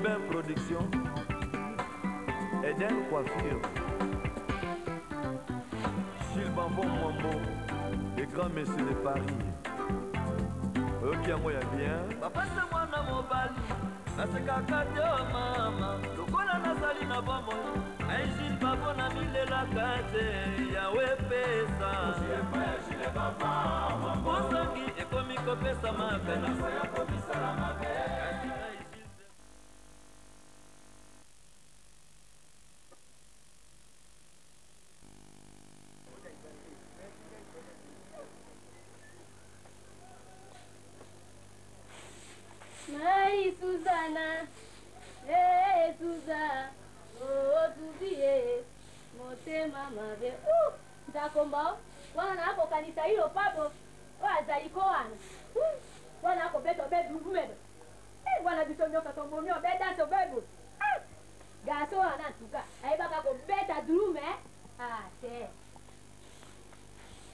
Gilbert Production, Eden Coiffure, Sylvain Mambo, les grands messieurs de Paris. Eux qui ont bien. Papa c'est moi na mobile, na se kakato mama, lokola na sali na bomo. Aïsil babo na mille la kate, yawe pesa. Gile papa, mambo sangi ekomi ko pesa makani. Ya komisa la mabe. Hey Susanna, hey Susanna, oh tubie, motema mabe. Ntakomba, wana hapo kanisa hilo papo, wazaliko wana. Wana hapo beto bedu rumedo. Wana bisonyoka tombonyo beda so bedu. Gaso wana tuka, aibaka ko beta drume. Te.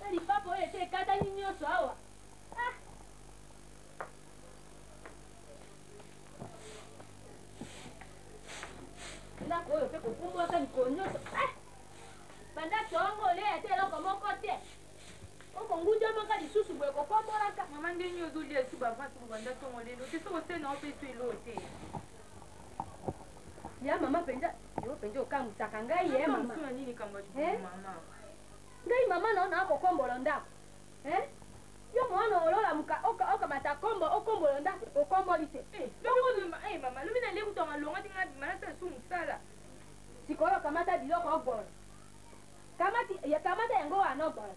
Eli papo ele te kata ninyo sawa. Là cô rồi cái cục cũng mua cái cuốn nữa. Bạn đã chọn ngồi lên thế nó có món con thế. Ô còn ngu cho món cái gì susu bữa có con mua ra cả. Mama ndio nyo duli ya suba fasi bạn đã chọn ngồi lên. Thế sao thế nó phải suy lỗi thế. Ya mama penja, yo penja kama takangai ye mama. Sio nini kama mama. Ngai mama naona hapo kombo londa. Yo mwana olola muka oka mata kombo okombo londa okombo lise. Mama, lumina leo kutoa malonga tinga manasa sumu sala. Sikolo kamata biloko ogoro. Kamata yango anogoro.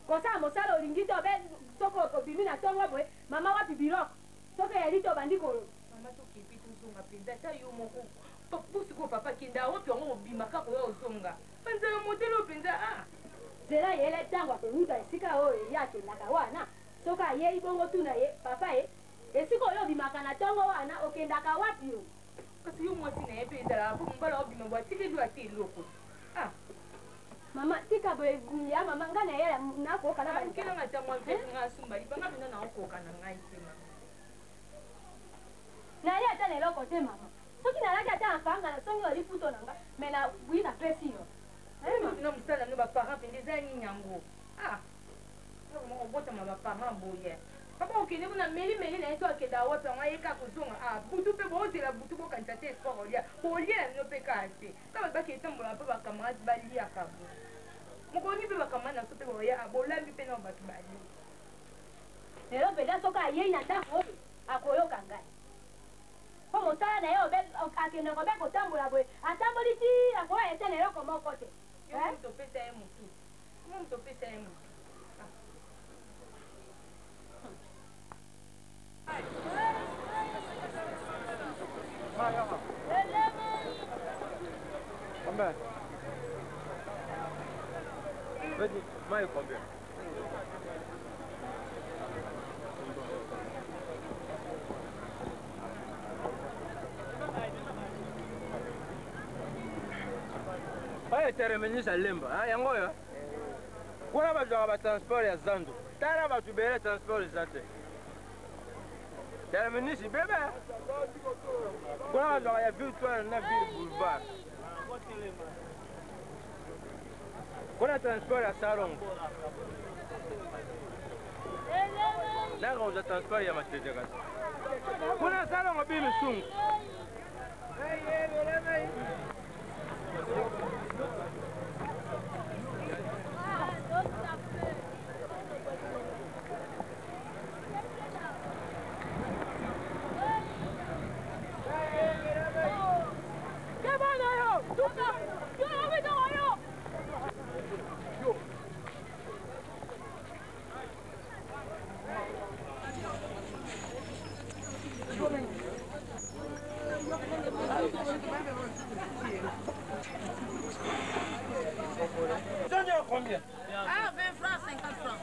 Kosa mosala olingito be soko ko bimina tongo boy mama wapi biloko. Soko ya lito bandiko. Mama to kipitu sunga pinda ta yo moko. Papusi ko papa kinda wapi ngo bimaka ko yo songa. Panza motelo pinda Zera yele tangwa ko ruta sika o yake nakawana. Soka ye ibongo tuna ye papa ye. Esiko yo bimaka na tongo wana okendaka wapi yo. Kasi yo mwasi na yepe ndala hapo mbala obima bwati ke dwa te loko. Mama tika boy ya mama ngana yela nako kana ba kila ngata mwanze ngasumba libanga bina na okoka na ngai sema. Na ya tane loko te mama. Soki na laja ta afanga na tongo lifuto nanga mena buina pesi yo. No msala no ba parents pendeza ni nyango. No bota ma parents boye. Papa okene muna meli na eto akeda wapi ngayeka kuzonga butu pe bo tela butu ko kanta te sport olia olia no pe kante kama ba ke tambola pa ba camarade balia kabu mukoni pe ba camarade na so pe boya bolambi pe na ba kibali lero peda soka ye ina ndako akoyo kangai po mosala na yo be akene ko be ko tambola boy atamboli ti akoya etene loko moko te to pesa e mutu mo to pesa e mutu Combien? Vas-y, moi combien? Oye teremenisa lemba, yango yo. Kuna bazwaka ba transport ya Zando. Tala batubele transport zate. Teremenisi bebe. Kuna bazwaka ya Victoire na Ville Boulevard. Kuna transport ya Sarongo. Nanga uza transport ya Matedekasi. Kuna Sarongo bimi sungu. Combien? 20 francs, 50 francs.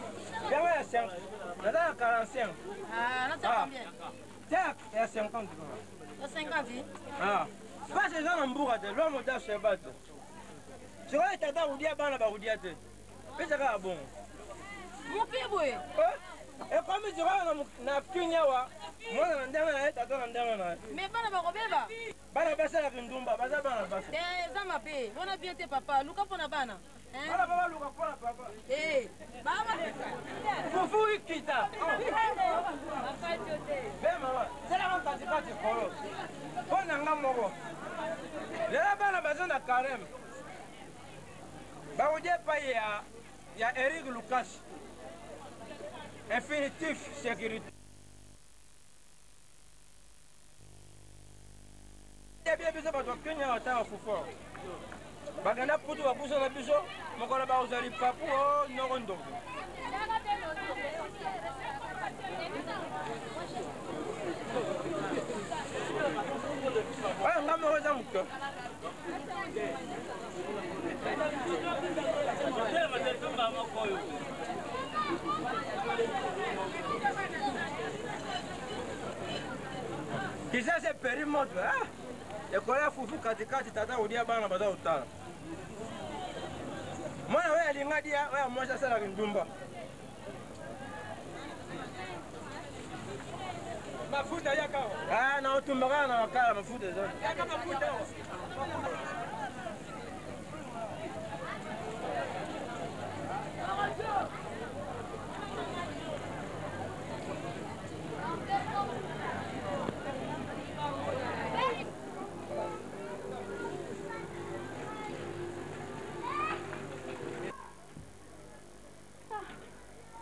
Viens, ouais, 5. Là, 45. Là, c'est combien? Tiens, il y a 50. Il y a 50, oui. Pas ces gens en bourre, l'homme dans ce bateau. Tu vois, tu as dit, bon. Mon père, oui. ekomi zikoyo na kini awa mwana na ndenge na ye tata na ndenge na ye me bana bakobeba bana basalaka ndumba baza bana basi eza mabe wana bien te papa luka mpona bana bana baba luka mpona papa fufu ikita be mama zelaka katikati kolo mpo na nga moko lela bana baza na kareme bakudia epai ya Eric Lucas infinitif sécurité ebie biso bato kenya batanga fufor bakenda putu babusana biso mokolo bakozwa lipapu o noko ndongo oyo nga moko eza moke kisa se peri moto ekola fufu katikati tata kodia bana baza kotala mwana oyo alinga dia oyo mwasi asalaka ndumba mafuta yaka na otumba kaka na wakala mafuta eza yaka mafuta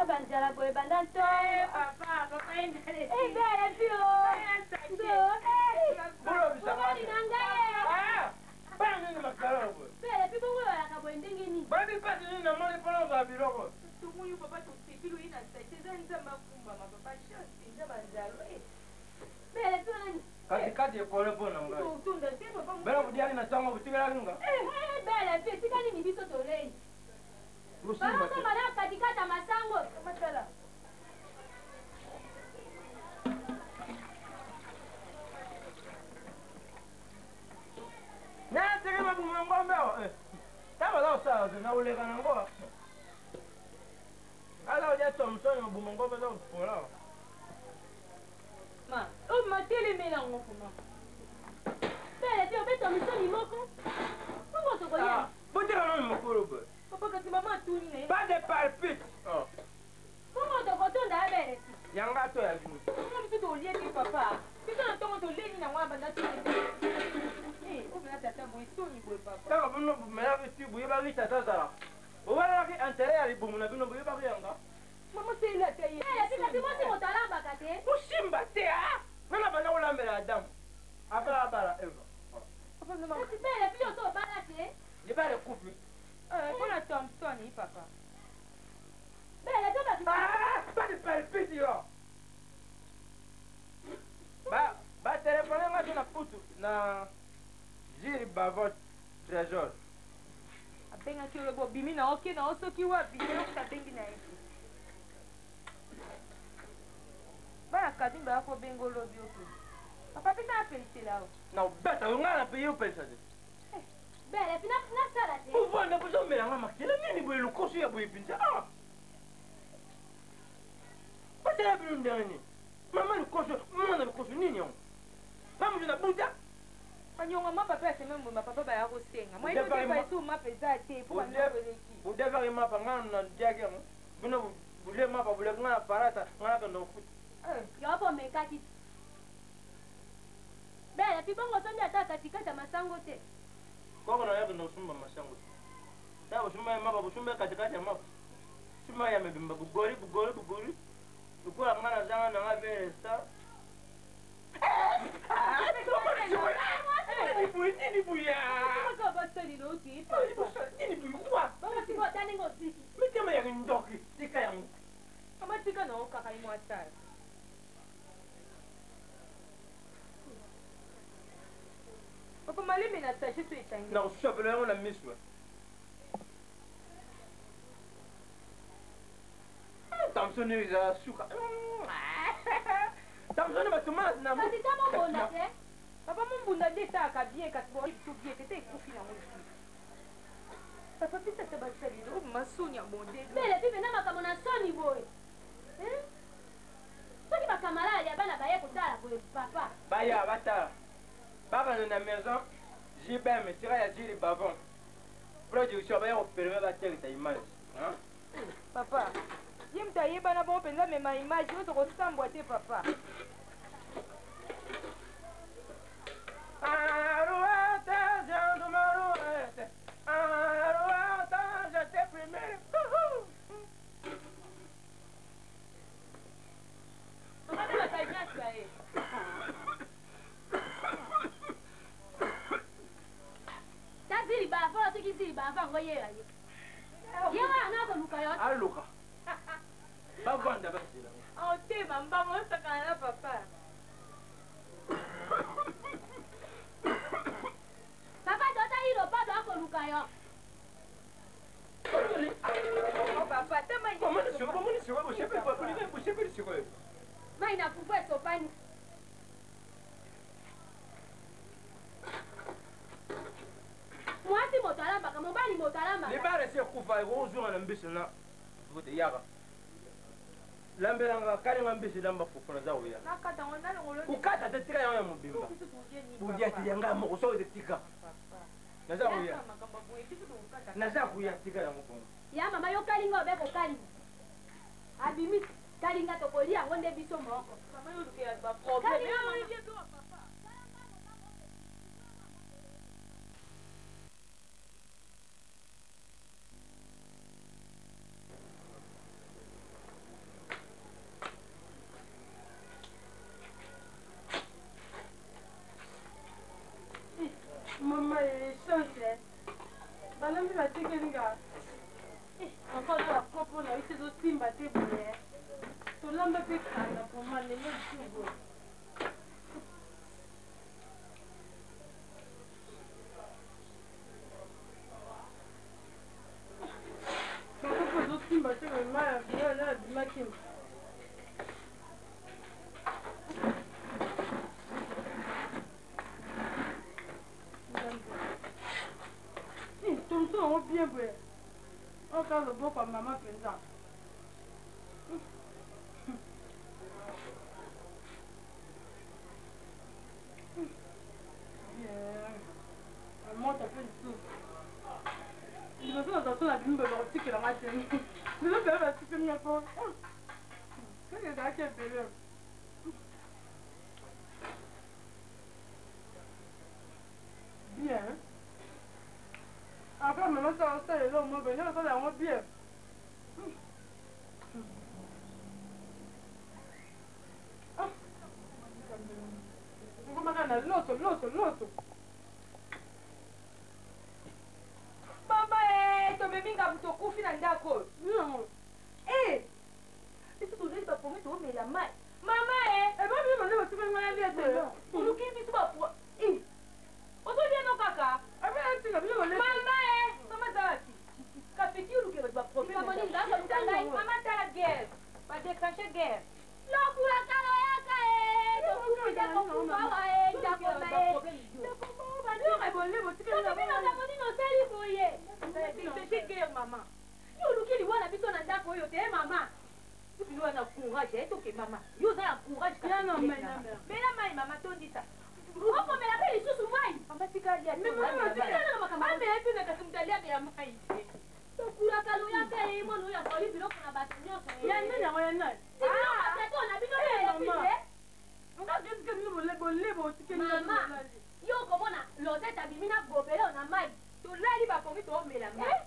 banjala boye bandanto bele pio bele pi bongo oyaka boye ndenge nini bele pio nani katikati ekole mpo na ngai bela kudiaki na ntango kutikelaki nga bele pi esika nini biso tolei Bana katikata masango. Matala. Na tege mabumu ngombe o. Taba la usa na uleka na ngoa. Ala uja Thompson mabumu ngombe za upola. Ma, o matele mela ngoko ma. Bele pio beto msoni moko. Ngo to koya. Botira no mokoro be. Papa kasi mama tuni na. Pas de palpite. Oh. Ngo to kotonda bele. Yanga to ya vini. Ngo mtu to lieti papa. Kisa na tongo to leni na wamba na tuni. O bela tata boy soni boy papa. Tanga buno mela biti buyi ba ri tata za. O wala ki intérêt ya libumu na bino buyi ba ri yanga. Mama se la taye. Bele pika timo talamba kate. Usimba te ah. Nana bana ulambela Adam. Abala abala Eva. Papa no mama. Bele pio to bala te. Ni ba le couple. Kuna Thompson hi papa. Bele to ba. Pas de palpite yo. Ba téléphone nga tuna putu na Jiri Bavot Trésor. Abenga kile bo bimi na oke na osoki wapi leo kabengi na hivi. Bana kadimba yako bengo lobi oke. Papa pita apelisi lao. Na ubeta nga na paye pesa de. Bele pina sala te. Uvo na buzo mela nga makela nini boye lukoso ya boye pinza. Ah. Patela binu ndani. Mama lukoso, mwana lukoso nini yo? Mama juna buta. Anyonga mapa pesa membo papa ba yako senga. Mwa hiyo ba tu mapa za te pour ndebeleki. Budeva ke mapa nga na diage ngo. Bino bule mapa bule nga parata nga ndo futi. Yopo mekati. Bele pi bongo sonde ata katikata masango te. Koko na yako ndo sumba masango. Dawo sumba ya mapa busumba katikati ya mapa. Sumba ya mebimba bugori. Ukua ngana zanga na ngabere sta. Nini buya? Kwa basta ni loti. Nini buya? Bongo tipo tani ngosiki. Mitema ya ndoki, tika yangu. Kama tika na oka kai mwata. Papa malimi na tashi tu itangi. Na ushabele yangu na miswa. Thompson is a suka. Thompson batuma na mu. Kasi tamo bonda te. Papa mbunda deta akabie katbo tu bie tete ikufi na mwisi. Papa pisa tabasali do masunya bonde. Bele pipe na makamona soni boy. papa. Baya, bata. Baba dans la maison, j'y vais, mais tira ya jiri bavon. Production, baya opérer la telle ta image. Hein? Papa, je me taille pas bon pensa mais ma image, je te ressemble à tes papa. Aluka. Bavanda basila. Oh, t'es maman, on se connaît papa. Papa, tu as pas de Lucayo. Oh, papa, t'es ma Comment je peux pas vous Mais il n'a pas de sopa. Moi, c'est mon talent, parce que mon bali mon talent. Les barres, c'est Koufa, on joue en ambition là. Vous êtes Yaga. Lambelanga, Karim ambition d'amba pour Frazaouya. Ou Kata, t'es très bien, mon bimba. Vous dites, il y a un gars, mon ressort de Tika. Nazaouya. Nazaouya, Tika, mon con. Ya mama yo kalinga obeko kalinga. Abimi kalinga tokolia wonde biso moko. Mama yo lukia ba problème. Maman est changée. Madame va te gagner. Encore la coupe on a eu ces aussi battus pour les. Tout l'homme peut faire pour moi les autres. Maman peut aussi battre le mal bien là du matin. On bien vrai. On fait le bon comme maman fait ça. Maman t'as fait le tout. Je me fais attention à la bimbe aussi que la matin. Je vais faire la petite mienne pour. Qu'est-ce que c'est qu'elle fait là? Bien. Après, maman, ça va là, moi, ben, ça va bien. Comment on a l'autre. Papa, tu me mets dans ton coup final d'accord. Non. Eh, tu te donnes pas pour moi, mais la main. Maman, Eh bien, maman, tu vas me dire. tu nous quittes, tu vas pour. Eh, on se dit non, caca. Eh bien, tu vas me dire. Maman, ça va. Petit ou que va problème. Maman, t'as la guerre. Va déclencher guerre. Non, pour la caloyaka, Mama, yo komona lozeta bimina gobele na mai. To lali ba komi to mela mai.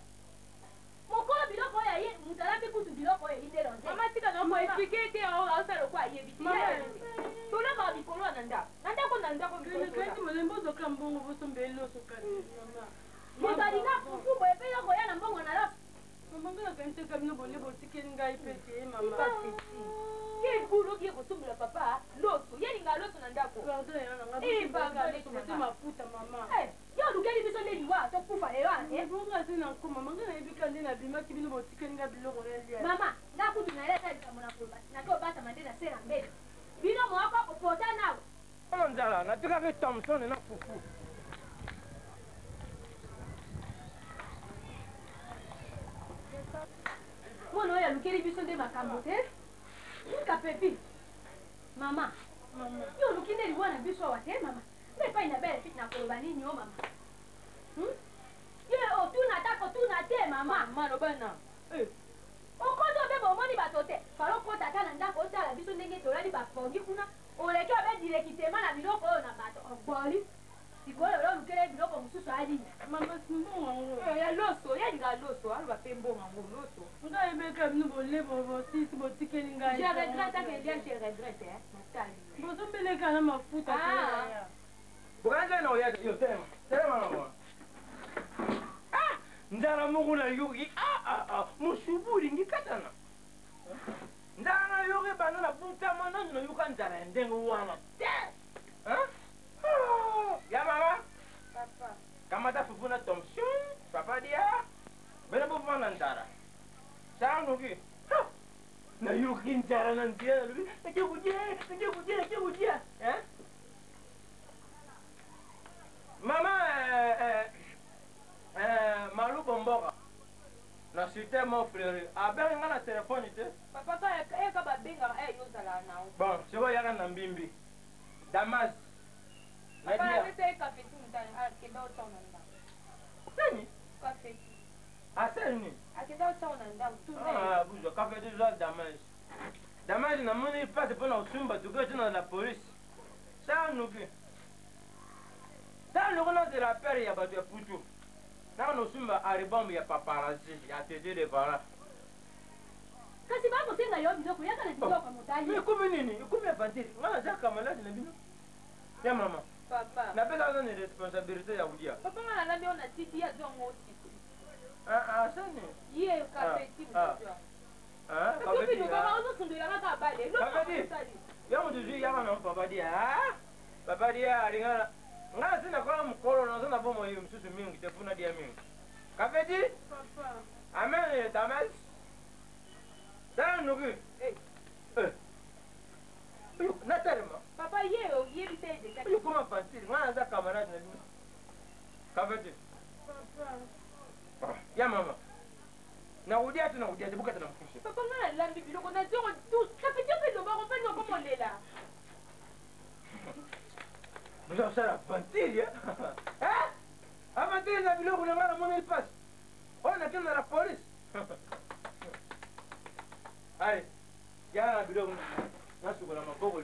Mokolo biloko ya ye mutala pe kutu biloko ya ide lonze. Mama tika na mo expliquer te o sa lo kwa ye biti. To la ba bi kolo nanda. Nanda ko nanda ko bi. Quand tu me l'embauches comme bon, vous tombez l'eau sur le Mo balina fufu bo epe yo koya na mbongo na la. maman, quand tu comme nous, bonne boutique, une gaille pété, maman. Quel boulot qui ressemble à papa? L'autre, il y a une galope dans le Pardon, il va regarder ma puta, maman. Yo, nous gagnons besoin de l'Ivoire, tu peux faire les Pourquoi c'est un coup, maman? Quand il quand il a bimé qui vient boutique, une gaille de Maman, là, vous n'avez pas de mon appareil. N'a pas battu ma tête à serre en bête. Bino, moi, pas pour porter un arbre. On dirait, na tika que Thompson est là fufu. Moi, non, il y a le qui est besoin de ma camote. Une capépi. Maman, Yo lukinde liwana biso wate mama. Me pa ina bele fit na koloba nini yo mama. Ye otuna tako tuna te mama. Mano bana. Okozo bebo omoni batote. Falo kota kana ndako otala biso ndenge tolali bapongi kuna. Oleke obe direkitema na biloko oyo na bato. Ogboli. Sikoyo lo lukele biloko mususu ali. Mama simbonga ngo. Ya loso, ya nga loso, alo ba pe mbonga ngo loso. Nga ebeka bino bolebo bosisi botikeli ngai. Je regrette que bien je regrette hein. Natali. Bozombeleka na mafuta. Ah. Bukanja na oya yo tema. Tema mama. Ah! Ndara mugula yugi. Mushuburi ngikatana. Ndara yugi banana puta mana no yuka ndara ndengo wana. Hein? Ya mama? Papa. Kamata fufuna tomshun, papa dia. Bena bufana ndara. Sanuki. Na yuki ndara nandia. Nake kujia. Eh? Mama Malu Bomboka. Na cité mon frère. Abe ngana téléphone ite. Papa ka ba benga yo zala na. Bon, je vois yaka na mbimbi. Damas. Papa na mete ka fetu mtani akenda utaona nda. Sani? Ka fetu. Asani. Akenda utaona nda tu. Ah, buzo ka fetu za Damas. Damas na moni passe pour na sumba tu go na la police. Ça nous que. Ça nous on a de la peur ya batu ya putu. Na no sumba aribambu ya paparazzi ya tete de bara. Kasi ba ko tenga yo biloko yaka na biloko motali. Mais comme nini? Comme ya fantiri. Ngana za kamaladi na bino. Ya mama. Papa. Na pesa zone responsabilité ya udia. Papa ngana lambi ona titi ya zongo titi. Sani. Ye ka fetu mtani. Kabedi. Papa ozo sundula ka bale. Kabedi. Ya mutu ya mama papa dia. Papa dia alinga. Ngana sina kwa mkolo na zona bomo hiyo msusu mingi tefuna dia mingi. Kabedi. Papa. Amen Damas. Sana nuki. Natalema. Papa ye bitende ka. Yo koma fantiri. Ngana za camarade na bino. Kabedi. Papa. Ya mama. Na udia buka tena mfushe. Papa ngana lambi biloko na zongo tu. Ka fetu pe do ba ko fanya ko molela. Vous avez ça la fantille, hein? Avant de la ville, on a mal à mon passe. On a qu'à la police. Allez, il y a la ville, on a sur la main, on a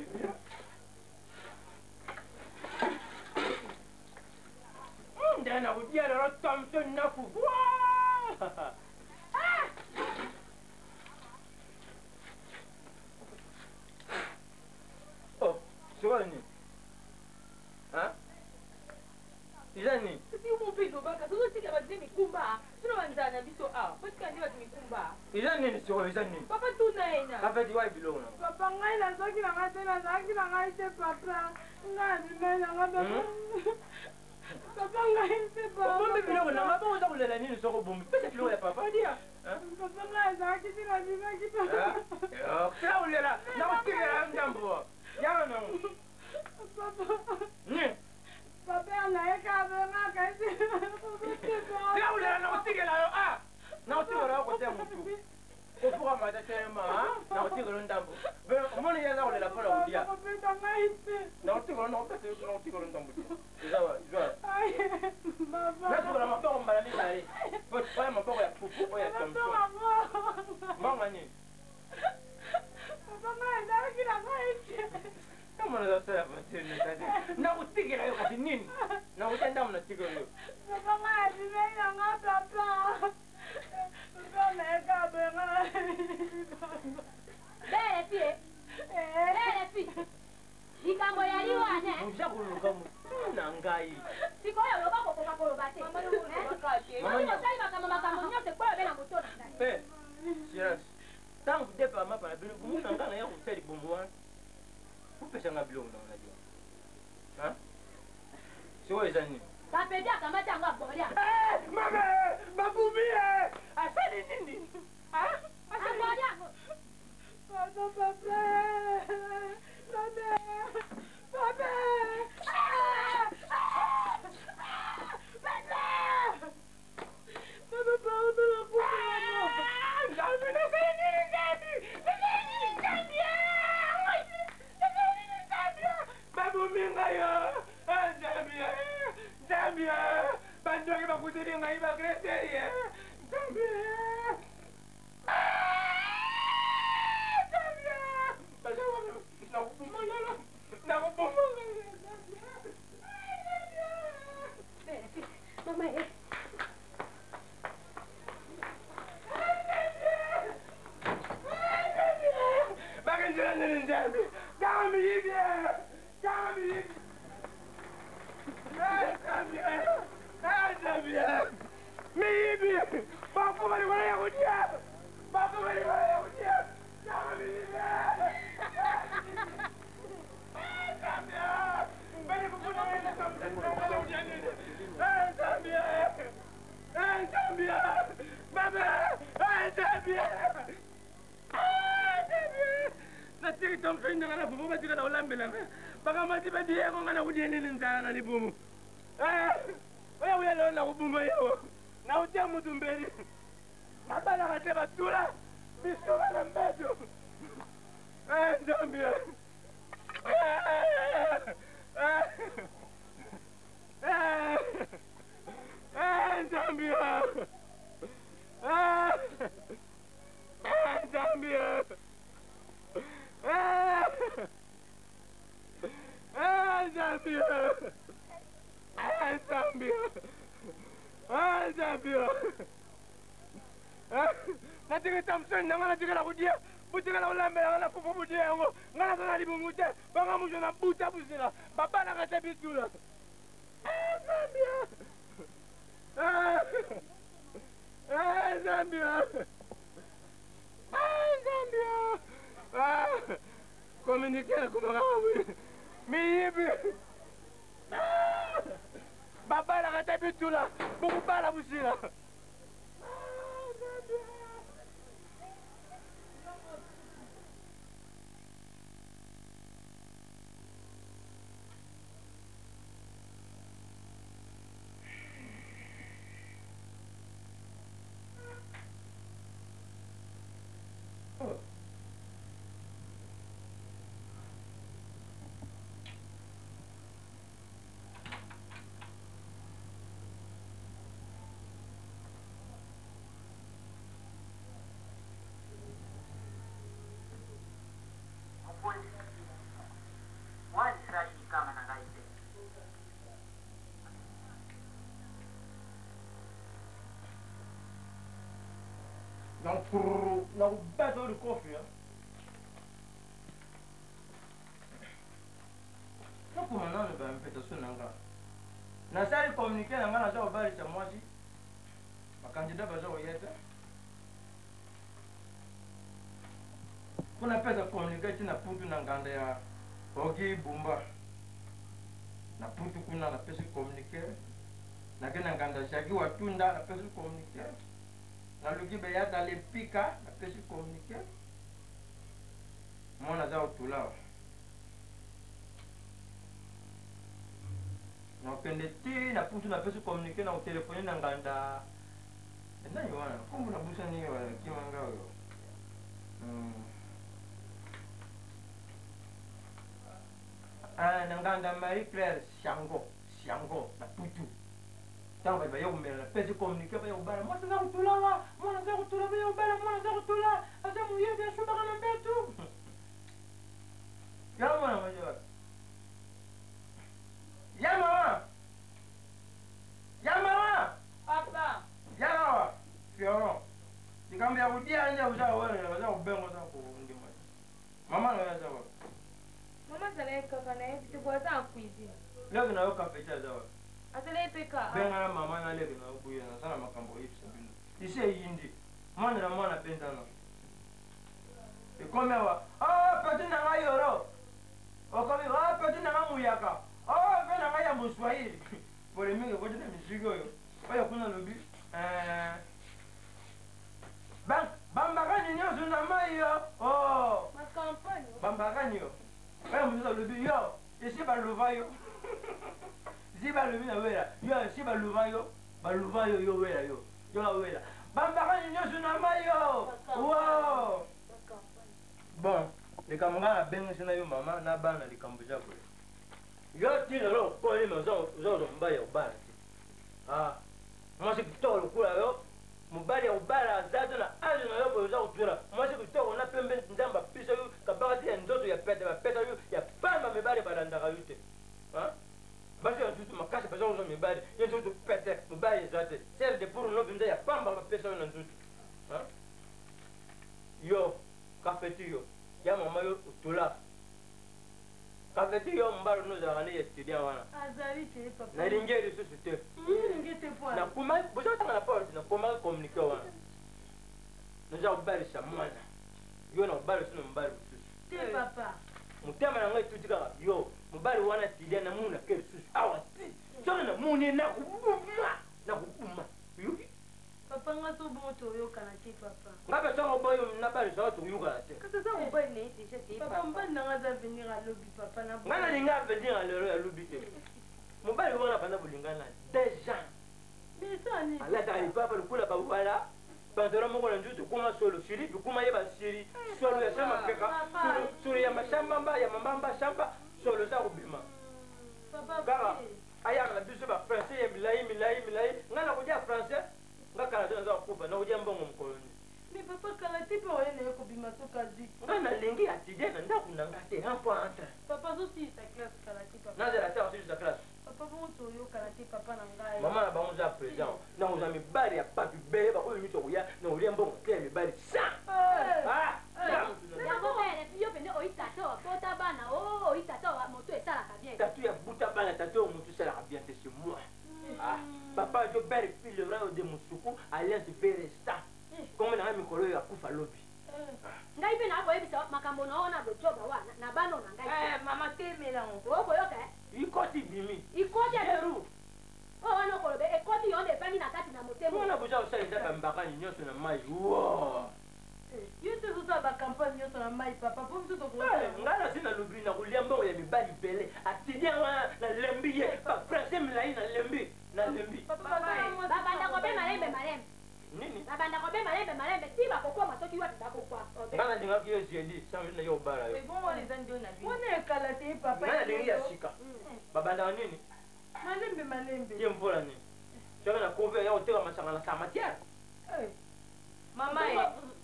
dit à la Thompson Nafou. Oh, c'est quoi le nid? Hein? Izani? Si mon fils au bac, tout ce qui va dire mikumba, tu vas nzana biso a. Parce qu'il va dire mikumba. Izani ni sio izani. Papa tu naina. Papa di wai bilo na. Papa ngai nazoki na ngai te nazalaki na ngai te papa. Ngai ngai na ngai papa. Papa ngai te papa. Bombe bilo na ngaba uza kulela nini soko bombe. Pesa kilo ya papa dia. Papa ngai nazalaki te nazalaki papa. Kila ulela na kutigera ndambo. Yana na. Papa. Ni. Papa anaeka bema kaisi. Kila ulela na kutigera ah. Na kutigera ko te mtu. Ko fuka mata tema na kutigera ndambo. Mbona yaza kulela pala udia. Papa ngai te. Na kutigera na kutigera ndambo. Izawa. Ai. Papa. Na kutigera mapoko mbala ni tare. Kwa mapoko ya pupu ya Thompson. Mbona ni? Papa ngai nazalaki na ngai te. Kama unasema tena kazi. Na kutigera hiyo kazi nini? Na utenda mnatigera hiyo. Papa ngai nimenya ngata papa. Papa naeka bema. Bele fie. Bele fie. Likambo yaliwa ne. Mshakuluka na ngai. Sikoyo loba ko kwa ko loba te. Mama no bakati. Mama no sai makambo nyote kwa bela mutona ndani. Serious. Tangu depa mapa na bino kumuna ngana ya kusali bombo wana. Kupesa ngabilo unajua. Ha? Sio izani. Kapedia kama tanga bolia. Mama, babumie. Asali nini? Ha? Asali bolia. Papa papa. Papa. Papa. nini nzambi kama milivye kama milivye nzambi milivye bafu balikola yakudia bafu balikola yakudia kama milivye nzambi bali kufuta wende kudia nini nzambi nzambi baba nzambi natiki tomfenda ngana bubu batika na ulambela baka mati badiye ko ngana kudini nzana ni bumu oya lo na kubuma yewo na utia mutu mbeli mabala kate batula bisoba na mbedo nzambia nzambia Zambia! Zambia! Zambia! Zambia! Nataka tamson na ngana tika la kudia, butika la ulambe la ngana fufu budia yango, ngana sana libungute, banga mujo na buta busila, baba na kata bitula. Zambia! Zambia! Zambia! Communiquer com o Miibi! Baba la kata bitula, buku bala busila. Não beto de cofre. Não como não vai me pedir sunanga. Na série comuniquer não na já o bari chamoji. A candidata já o yeta. Kuna pesa comuniquer na putu na nganda ya Ogi Bumba. Na putu kuna na pesa comuniquer. Na kena nganda shagi watunda na pesa comuniquer. Na lugi beyata le pika na pesi communiquer mona za utulao na kende ti na putu na pesi communiquer na telefone na nganda enda yona kumbu na busa ni wala kimanga yo na nganda Marie Claire Shango na putu Tang ba yo mela pesi communiquer ba yo bala mo sa utula wa mo na sa utula ba yo bala mo na sa utula asa mo yede shuba kana mbetu ya mama majo ya mama Papa ya mama fioro nikambia kudia nje uza wewe na uza ubengo za ko ndima mama na ya zawa mama sana kaka na hivi tukoza kuizi leo na yo kafecha zawa Atele peka. Benga mama na lege na ubuya na sana makambo hivi sabini. Ise yindi. Mwana na mwana pendana. Ikomewa. Pati na ngai oro. Okomi pati na ngamu yaka. Bena ngai ya Mswahili. Pole mingi kwa tena misigo yo. Oya kuna lobi. Bambagani nyo suna mai yo. Makampani. Bambagani yo. Oya msigo lobi yo. Isi baluva yo. Si baluvi na wera, yo si baluva yo yo wera yo la wera. Bambaka ni nyosu na mayo. Wow. Bon, likamanga na benga sina yo mama na bana likambuja ko. Yo tino lo ko ni mazo mbaya ubara. Mwasi kitolo kula yo. Mubali ubara zato na azo na yo ko za kutura. Mwasi kitolo na pembe ndamba pisa yo kabati ya ndoto ya peta yo ya pamba mebali baranda kayute. Basi ya tutu makasi baza uzo mibali ya tutu pete mibali zote sel de puru no binda ya pamba mapesa na tutu yo kafeti yo ya mama yo tola kafeti yo mbalo nozalaka ne estudiant wana azali te papa nalingi lisusu te ngete po nakoma bozotanga na parole nakomaki communiqué wana naza kobalisa mwana yo na kobalisa na mobali mosusu te papa motema na ngai etuti kaka yo mobali wana tilia namuna ke lisusu awa ti soki namuni nakobuma yoki papa nga so bongo toyokana te papa nga mpe soko boyo nabalisa tokoyokana te kasi oza mobali na ye deja te papa mobali nanga aza venir alobi papa na nga nalingi avenir ya lelo yalobi te mobali wana banda bolingana 2 ans besani alataka lipapa lokula babala pantalon moko na nzutu kuma solo silipi kuma yeba siri solo ya shamba peka solo ya mashamba ya mambamba shamba solo za kubima kaka ayaka na biso ba français ya milai nga na kudia français nga kala tena za kupa na kudia mbongo mkoloni mais papa kala te pe oye na ye kobima soka zi nga na lengi atidie na ndako na nga te un point entre papa zosilisa classe kala te papa nazela te asilisa classe papa bongo toyokana te papa na ngai mama na bango za présent na koza mibali ya bato bele bakoyo miso koya na kolia mbongo te ya mibali sa yango bene yo pene oyitata okota bana oyitata moto esalaka bien tatu ya buta bana tatu oyo motu esalaka bien te c'est moi papa jo bere file rao de mosuku alliance fe resta kombe na ngai mikolo oyo akufa lobi ngai mpe nakoyebisa makambo naona bojoba wana na bana na ngai mama temelango okoyoka ikoti bimi ikoti eru o wana okolobe ekoti yo nde epangi na kati na motema mpona boza kosalisa bambakani nyonso na mai wo yo te zosala bakampagne nyonso na mai papa mpo biso tokosala ngai nasi nalobi na kolia mbongo ya mibali bele atidia wana nalembi ye bafrançais milai nalembi babanda kobe malembe nini babanda kobe malembe ti bakokoma soki wapi bakokwa ngai nalingaki yo ziendi sange na yo obala yo ebongo eza ndio na bino wana ekala te papa ngai nalingi ya sika babandaka nini malembe ye mvula nini soki na kove ya koteka masanga na sa matière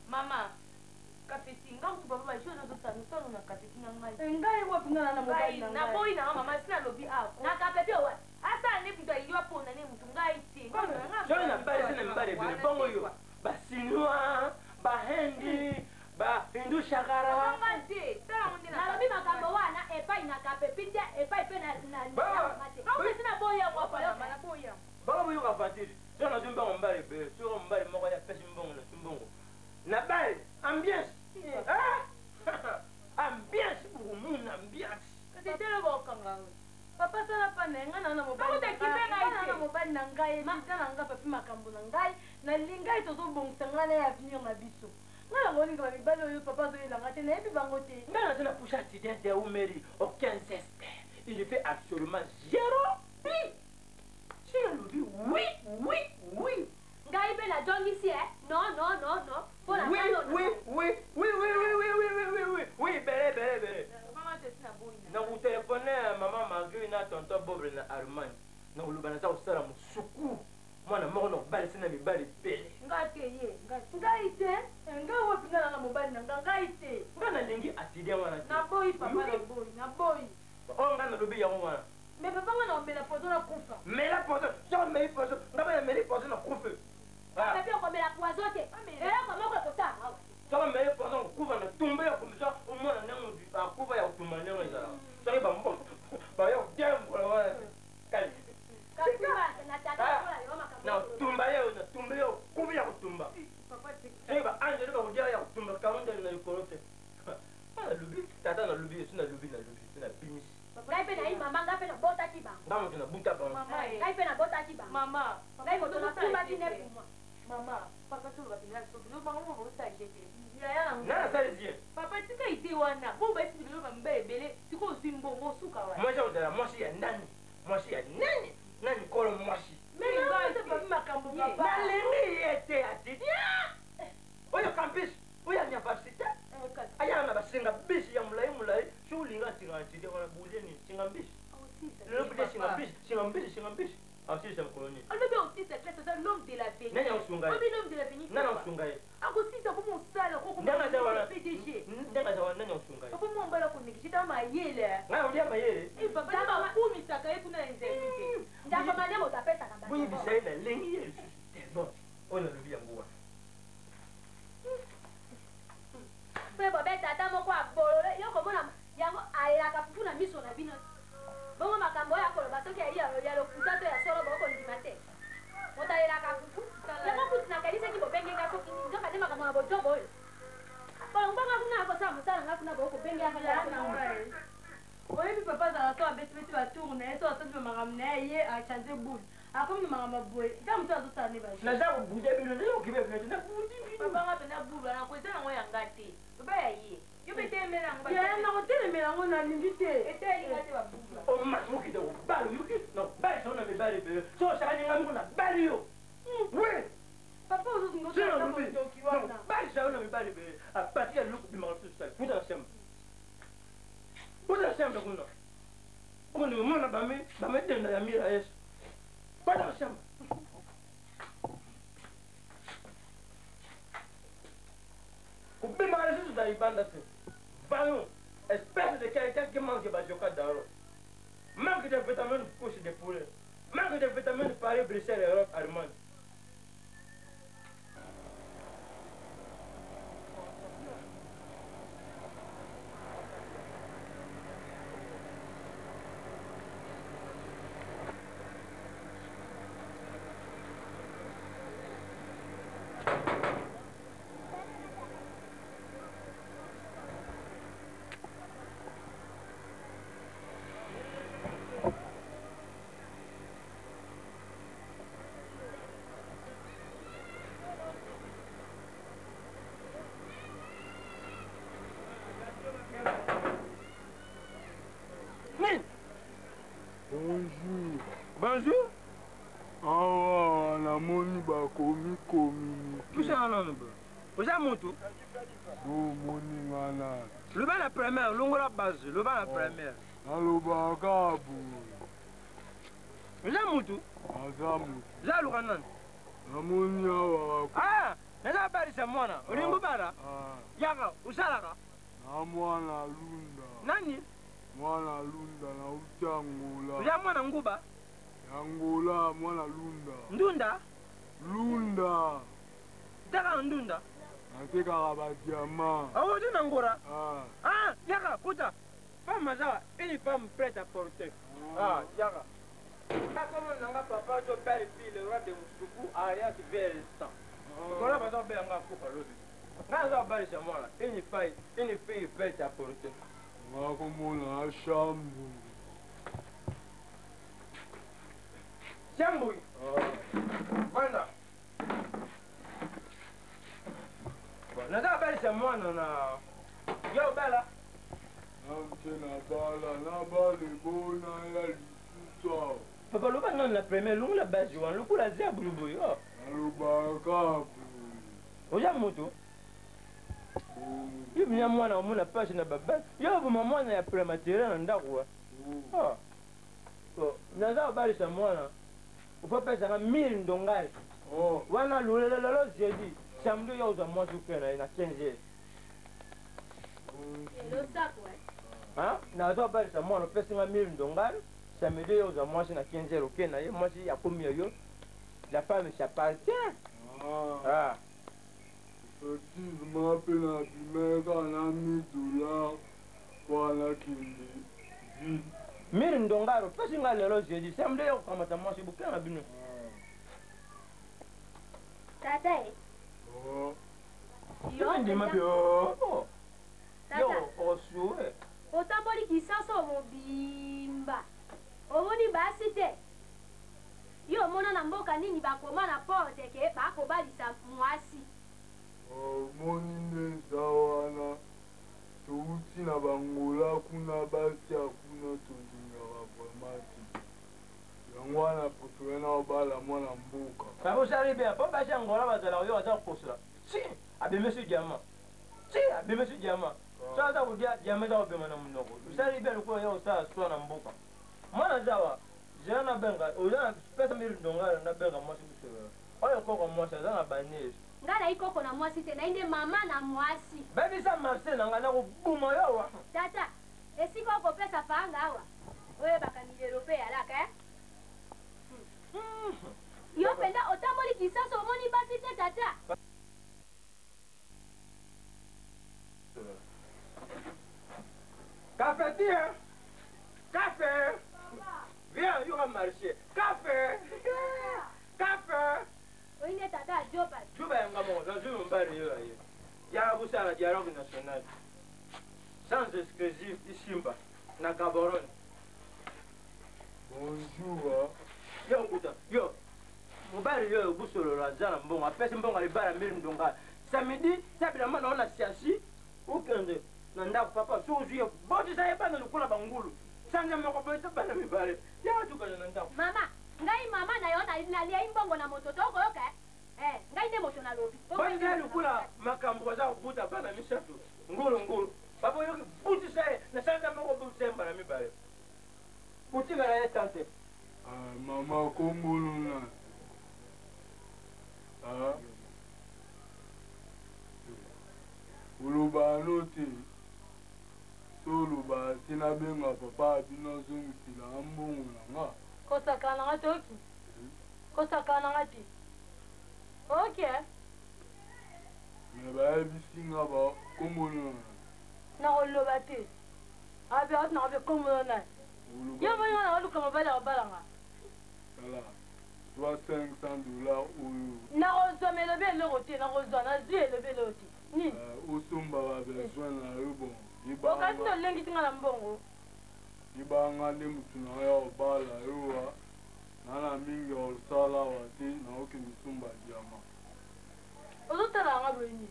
mama kapeti nga kutu papa bajo nazotano na kapeti na ngai ngai wapi nga na mobali na ngai naboyi nanga mama sina lobi ako na kapepi owa asala ne buto ayiliwa mpona ne mutu ngai te soki na mbali se na mibali ebele bongo yo basinois bahindi bahindu shakara te talango nde nalobi makambo wana epai na kapepi te epai mpe na boyi yango naboya bango boyoka fatiri soki nazwi mbongo mbali ebele soki mbali moko ya pesi mbongo nasi mbongo na bali ambiance ambiance bukumuna ambiance tetele bokanga papa sala pane nga na mobali na ngai eza na nga papi makambo na ngai nalingai tozobongisa ngai na ya avenir na biso ngai yango olinga bamibali oyo papa azoyelanga te nayebi bango te ngai naza na pusha accident ya umeri aucun zeste il fait absolument zéro pi si nalobi oui ngai mpe najongisi non mpona oui bele mama te sina boyi na kutelefone ya mama magri na tonton bobre na allemagne na koloba naza kosala mosuku mwana moko na kobalisa na mibali bele ngai te ye ngai te ngai wapi nga na mobali na nga ngai te nga nalingi atidien wana te naboyi papa naboyi oyo nga nalobi yango wana me papa nga na omela pozo na kufa mela poso soko meli poso nga bana meli poso na kufe kapepi okomela poison te eloko moko ekosala awa soko meli poso na kufa na tumba ya komisa omwana ndengo akufa ya kotuma ndengo ezala soki bambo baya kotembola wana kali na tumba yo kufa ya kotumba soki baangele bakodia ya kotumba kaondele na likolo te nalobi tata nalobi esi nalobi na bimisi ngai mpe nayi mama ngai mpe nabotaki bango nga moto nabuta bango ngai mpe nabotaki bango mama ngai moto natumbaki ne pour moi mama papa toloba pena sobilo bango bobosalite te nga nasalisi ye papa tika ite wana bo baisi bilelo bambe ebele sikoyo ozwi mbongo osuka wana mwasi akozala mwasi ya nani nani kolo mwasi papi makambo papa nalingi ye te atidia oyo campus oyo ya université ayaka na basinga bisi ya molai so olinga atinga atidia wana bulie nini singa mbisi lelo pute singa mbisi asilisa mokolo nini alobi autiste classe aza l'homme de l'avenir nani akosunga ye obi l'homme de l'avenir nani akosunga ye akosisa po mosala ndenge aza wana pdg ndenge aza wana nani akosunga ye opo mombala konekisi ta mayele ngai olia mayele papa bakumisaka ye kuna inzemite ndakoma nde moto apesaka boyebisa ye nalengi ye lisusu te bon oyo nalobi yango wana mpe bobeta ata moko abo tourne so asatu makamna ye a changer boule akomi makama boye ta mutu azosala ne baje naza kobuja bino naza kokiba bino na budi bino babanga pena bulu na kweza nango yanga te obaya ye yo bete emela ngo ye na kotelemela ngo nalingi te etelinga te babulu oma mokita kobala yoki na bali sona mibali bele so osakaninga miko na bali yo we papa ozosungotoki wana bali saona mibali bele apati ya luku bimaka tusali kuta na semba kuta na semba kuna okundi mona bamedenda ya mira yesu kuta na semba kubimaka lisusu na libanda te vaillon espèce de quelqu'un qui mange bajoka daro manque de vitamines couche de poulet manque de vitamines Paris Bruxelles Europe Allemagne. Bonjour. Bonjour. Awa namoni bakomi communiqué. Kusa na no. Oza moto. Moni ngana. Le bas la première, longo la base, le bas la première. Naloba kabu. Oza moto. Azamu. Za lukanan. Namoni awa. Ah, naza bari sa mwana. Olimbo bara. Yaka, usalaka. Na mwana lunda. Nani? Mwana lunda na uchangola. Oza mwana nguba. Angola mwana lunda. Ndunda? Lunda. Taka ndunda. Natekaka badiama. Awo tu nangora. Ah, Yaka, kuta. Femme ça, une femme prête à porter. Yaka. Comme nanga papa to père fille le roi de Moussoukou, Aria qui vient le sang. Voilà pas ça bien nga kupa lobi. Nga za bari sa mwana, une fille prête à porter. ngakomona shambu. Shambui. Kwenda. Naza bari sa mwana na yo bala. Namtena bala na bale bona ya lisusa. Papa loba non la première longue la base joan, le coup la zia bulubu yo. Naloba kabu. Oya moto. Yo mnya mwana omuna pasi na baba. Yo buma mwana ya prématuré na ndako. Naza bari sa mwana. Ufa pesa na 1000 ndongali. Wana lulelelo zedi. Samedi yo za mwa sukena na 15. Hello sako Naza bari sa mwana pesa na 1000 ndongali. Samedi yo za mwa na 15 okena ye mwa ya komi yo. La femme s'appartient. Effectivement, pena bimeka na $1000 wana kindi vide. 1000 ndongaro pesa nga lelo zedi. Samedi yo kamata mwa bukena bino. tata Yo ndima bio. tata Osuwe. otamboli kisasa mobimba omoni basi te yo omona na mboka nini bakoma na porte ke bakobalisa mwasi Moni neza wana touti na bangola kuna basi akuna tolingaka vraimen yango wana potoye na obala mwana mboka. Babosali bien, po basi angola bazala yo aza kosala. Si, abemesi diama. Si, abemesi diama. Ça ça vous dit diama za obema na mnoko. Usali bien ko yo sa so na mboka. Mwana zawa, jana benga, oza pesa miri ndongala na benga mwasi kusela. Oyo koko mwasi za na banese. ngana ikoko na mwasi te nainde mama na mwasi Baby sa marché na ngana ko buma yo wa. tata esika okopesa fanga awa oyebaka milelo mpe yalaka yo mpenza otamboli kisasa omoni basi te tata Cafetier. Café. Viens, il y aura marché. Café. Café. oinde tata ajopa Juba yanga mo, na juba mbali yo aye. Ya busara dialogue national. Sans exclusif isimba na Gaborone. Bonjour. Yo kuta, yo. Mobali yo busolo la zana mbongo, apesi mbongo alibala mbili ndonga. Samedi, sabila mana ona siasi, ukende. Nanda papa sozu yo, boti sa yeba na lukula bangulu. Sanja moko bota bana mibale. Ya tuka nanda. Mama, ngai mama na yona inalia imbongo na moto toko yoka. Ngai ne moto na lobi. Bani ngai lukula makambo za kuta bana misatu. Ngulu. Papa yo buti sa na sanja moko bota bana mibale. Buti gara ya tante. Mama kombolo na. Oloba note. Soloba tina benga papa bino zongisila mbongo nanga. Kosakana nga toki. Kosakana nga ti. Okay. Me bayebisi nga ba kombolo na. Na oloba te. Abi at na abi kombolo na. Ya mo na oluka mabala nga. Voilà. Soit $500 oyo. Na ozwa melobe eloko te, na ozwa na zwi elobe eloko te. Nini? Osomba ba besoin na yo bon. Okati no lengisi nga na mbongo. Ibanga nde mutu na yo obala yo nana mingi osala wa te na oke misumba diama. Ozotala nga boyini.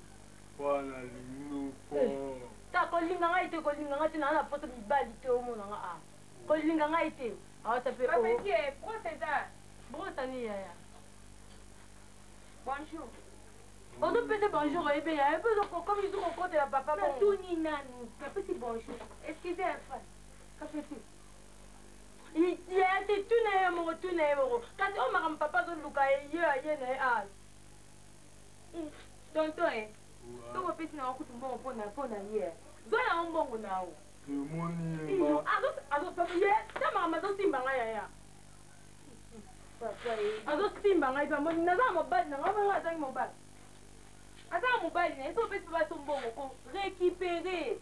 Wana lingo po. Ta kolinga nga ite kolinga nga te na na poto mibali te omona nga kolinga nga ite. Awata pe o. Papetier, procédure. Brosa ni yaya. Bonjour. Ozo pete bonjour ebe ya ebe zo comme ils ont côté la papa Mais bon. tout ni nanu. Papetier bonjour. Excusez la face. Papetier. Il y a des tunnels mo tunnel mo. Quand on m'a papa zo luka ye ne a. Tonton eh. Tó papetier na okutu mbongo pona hier. Zona mbongo nawo. Demoni Iyo ma. azo papa ye ta mama zo simba nga yaya. Papa eh. Azo simba nga ipa mo na za mo bad na nga za mo bad. Attends, mon bail, il faut pas son bon, récupérer.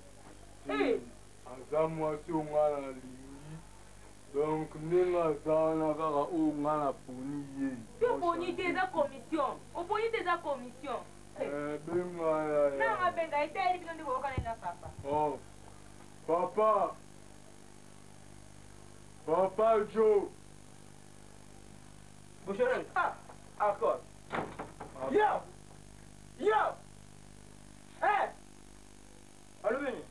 Aza mwasi o nga na lingi. Donc ndenge aza na kaka o nga na poni ye. Tu poni tes commission. On poni tes commission. Benga ya. Non, benga, il t'a dit que nous allons papa. Oh. Papa. Papa Joe. Boucheron. Ah, accord. Yo! Yo! Eh! Allô, venu.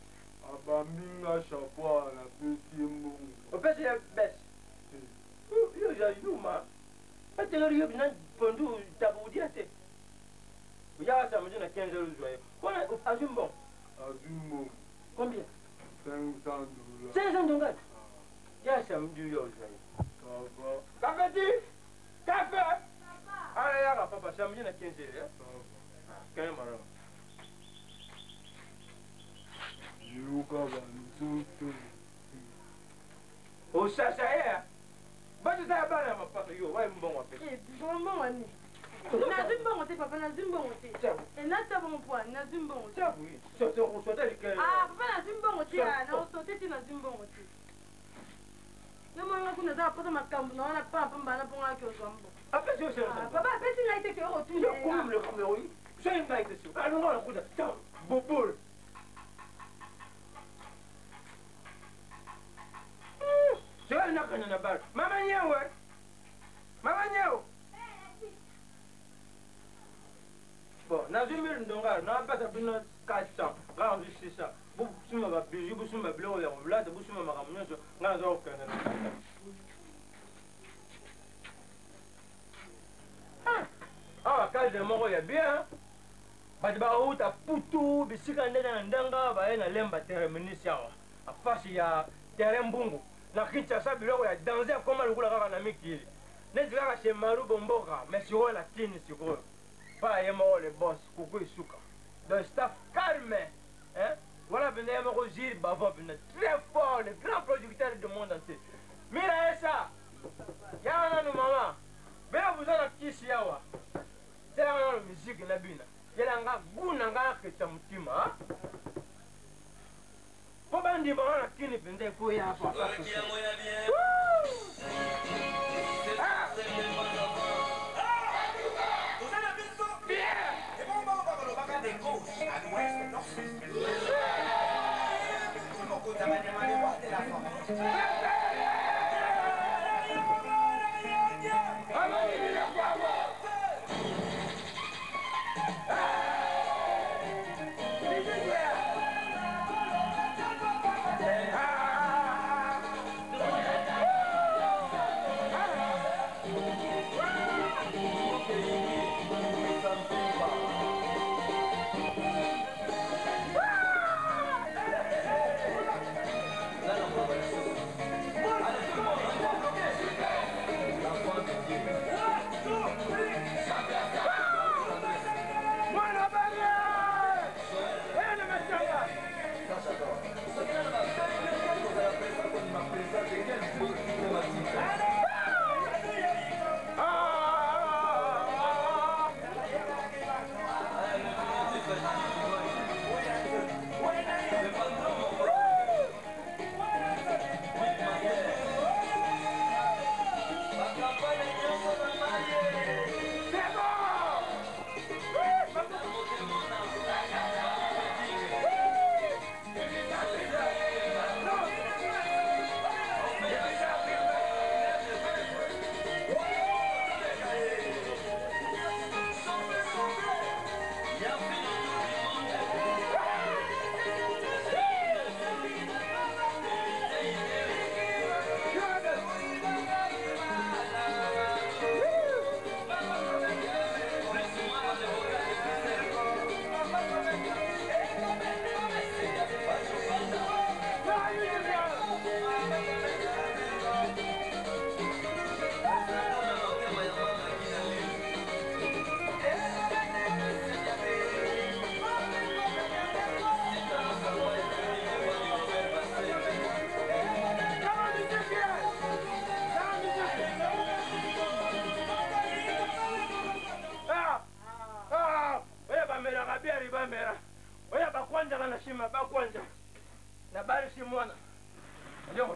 Abambinga chapeau na peti mbongo. O pesi ya bes. Yo ja yuma. Atengeri yo bina pondu tabu diate. Ya sa mjuna 15 euros joye. Kona azumbo. Azumbo. Combien? $500. 500 dollars. Ya sa mju yo joye. Papa. Café. Café. Allez, ya papa, sa mjuna 15 euros. Kaya mara. Yuka bantutu. O sasa ya. Basi sa bana mapaka yo, wa mbongo pe. Mbongo ni. Na zimbongo te papa na zimbongo te. Et na ta bon point na zimbongo te. Sabu, so dali ke. Ah papa na zimbongo te na osote te na zimbongo te. Namo nga kuna za pota makambo na wana papa mbana ponga ke ozambo. Apa sio sio. Papa pesi nga ite ke o tu. Yo comme le comme oui. C'est une blague dessus. Ah non, on a ça. Bobol. C'est un n'a pas balle. Maman nyewe. Maman nyewe. Bon, na zimir ndonga, na pas bino 400. Ga on dit 600. Bu suma ba biju, bu suma blo ya vla, bu suma makamunyo, nga zo kana. Ah, kazi ya moko ya bien. Bati ba uta putu bisika ndenda na ndanga ba na lemba terminisi awa. Afasi ya terrain mbungu. Na Kinshasa biloko ya danger koma lukula kaka na mikili. Nezi kaka chez Maru Bomboka, mais sur la tine sur eux. Pas yemo le boss, kuku isuka. Le staff calme. Hein? Voilà venu yemo Gilles Bavo venu très fort, le grand producteur du monde entier. Mira esa. Yana no mama. Bela buzana kisi yawa. C'est la musique na bina. Yela nga guna nga keta mutima. Po bandi ba na kini pende ko ya pa.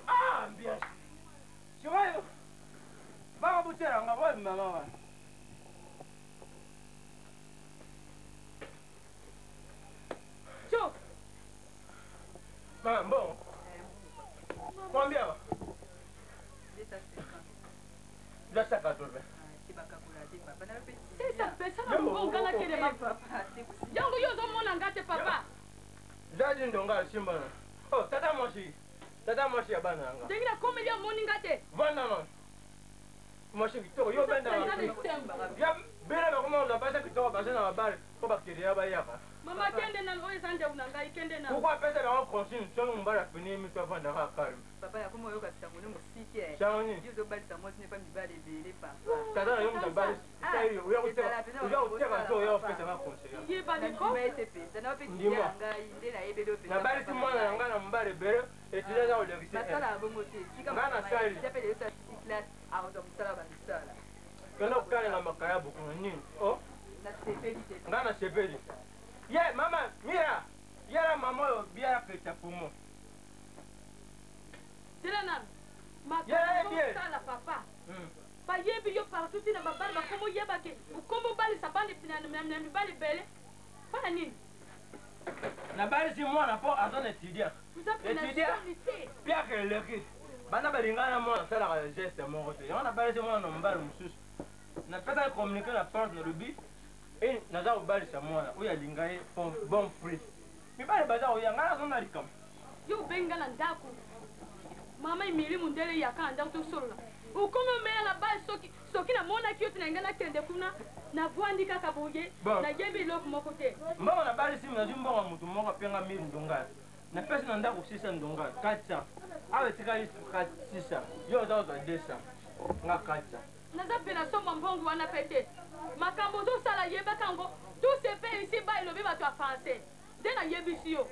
Ah, bien. Tu vois, va aboutir à un rôle, maman. Tchou. Maman, bon. Combien? 280. Sisa pesa na mbonga na kele papa. Yango yo zo mona ngate papa. Jadi ndonga simba. Oh, tata moshi. Tata moshi ya bana nga. Dengira komedi ya moni ngate. Vanda non. Moshi kitoko yo benda. Ya bera ba kuma ndo basa kitoko basa na babari ko bakteria ba yaka. Mama kende na oye sanja unangai kende na. Pourquoi pesa ba consigne solo mbara fini mi to vanda ka kari. Papa ya kuma yo kasita mone musiki eh. Chani. Yo zo bali tamo ne pa mi bali bele papa. Tata yo mbali. Sai yo uteka so yo pesa ba conseiller. Ye ba de ko. Na bali timona nga na mbare bere etija o devise. Masala abomote. Ngana sali. J'appelle ça classe à on sala ba sala. Kana ukale na makaya buku nini? Oh. Na sepeli. Ngana sepeli. Ye mama, mira. Yara mama yo biara peta pumo. Tirana. Yeah, yeah. Sala papa. Ba yebi yo partout na babali ba komo yeba ke. Ukombo bali sabani na bali bele. Para nini? Na bali si mwana po azona étudiant. Étudiant. Pia que le ki. Bana balingana mwana sala ka geste moko te. Yana bali si mwana mbali mususu. Na pesa communiquer na porte na rubi. Et naza bali sa mwana uya lingaye bon prix. Mi bali baza uya ngana zona likam. Yo benga na ndako. Mama imiri mundele ya kanda to solo. Ukomo mela na bali soki na mona kiyo tunangana kende kuna na vuandika kabuye na yebi loko moko te. Mbona na bali simu na jumbo wa mtu moko penga miri ndonga. Na pesa na ndako sisa ndonga 400. Awe tikali 600. Yo za 200. Nga 400. Naza pena soma mbongo wana pete. Makambo zo sala yeba kango. Tout se fait ici ba ilobi ba to français. Dena yebi siyo.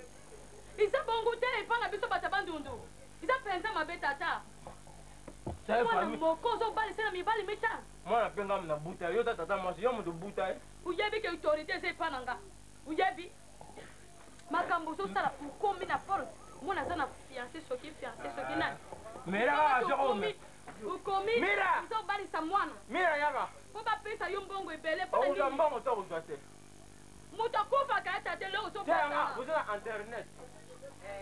Isa bongo te e panga biso batabandundu. Isa penza mabetata. Sai fami. Moko zo bali sena mi bali mita. Mwana penga mna buta. Yo tata mwasi yo mtu buta. Uyebi ke autorité se pananga. Uyebi. Makambo zo sala ukomi na porte. Mwana zana fiancé soki na. Mera a joko me. Ukomi. Mira. Zo bali sa mwana. Mira yaka. Po ba pesa yo mbongo ebele po na. O mbongo to kuzate. Muto kufa ka tate lo zo fa. Tanga uzana internet.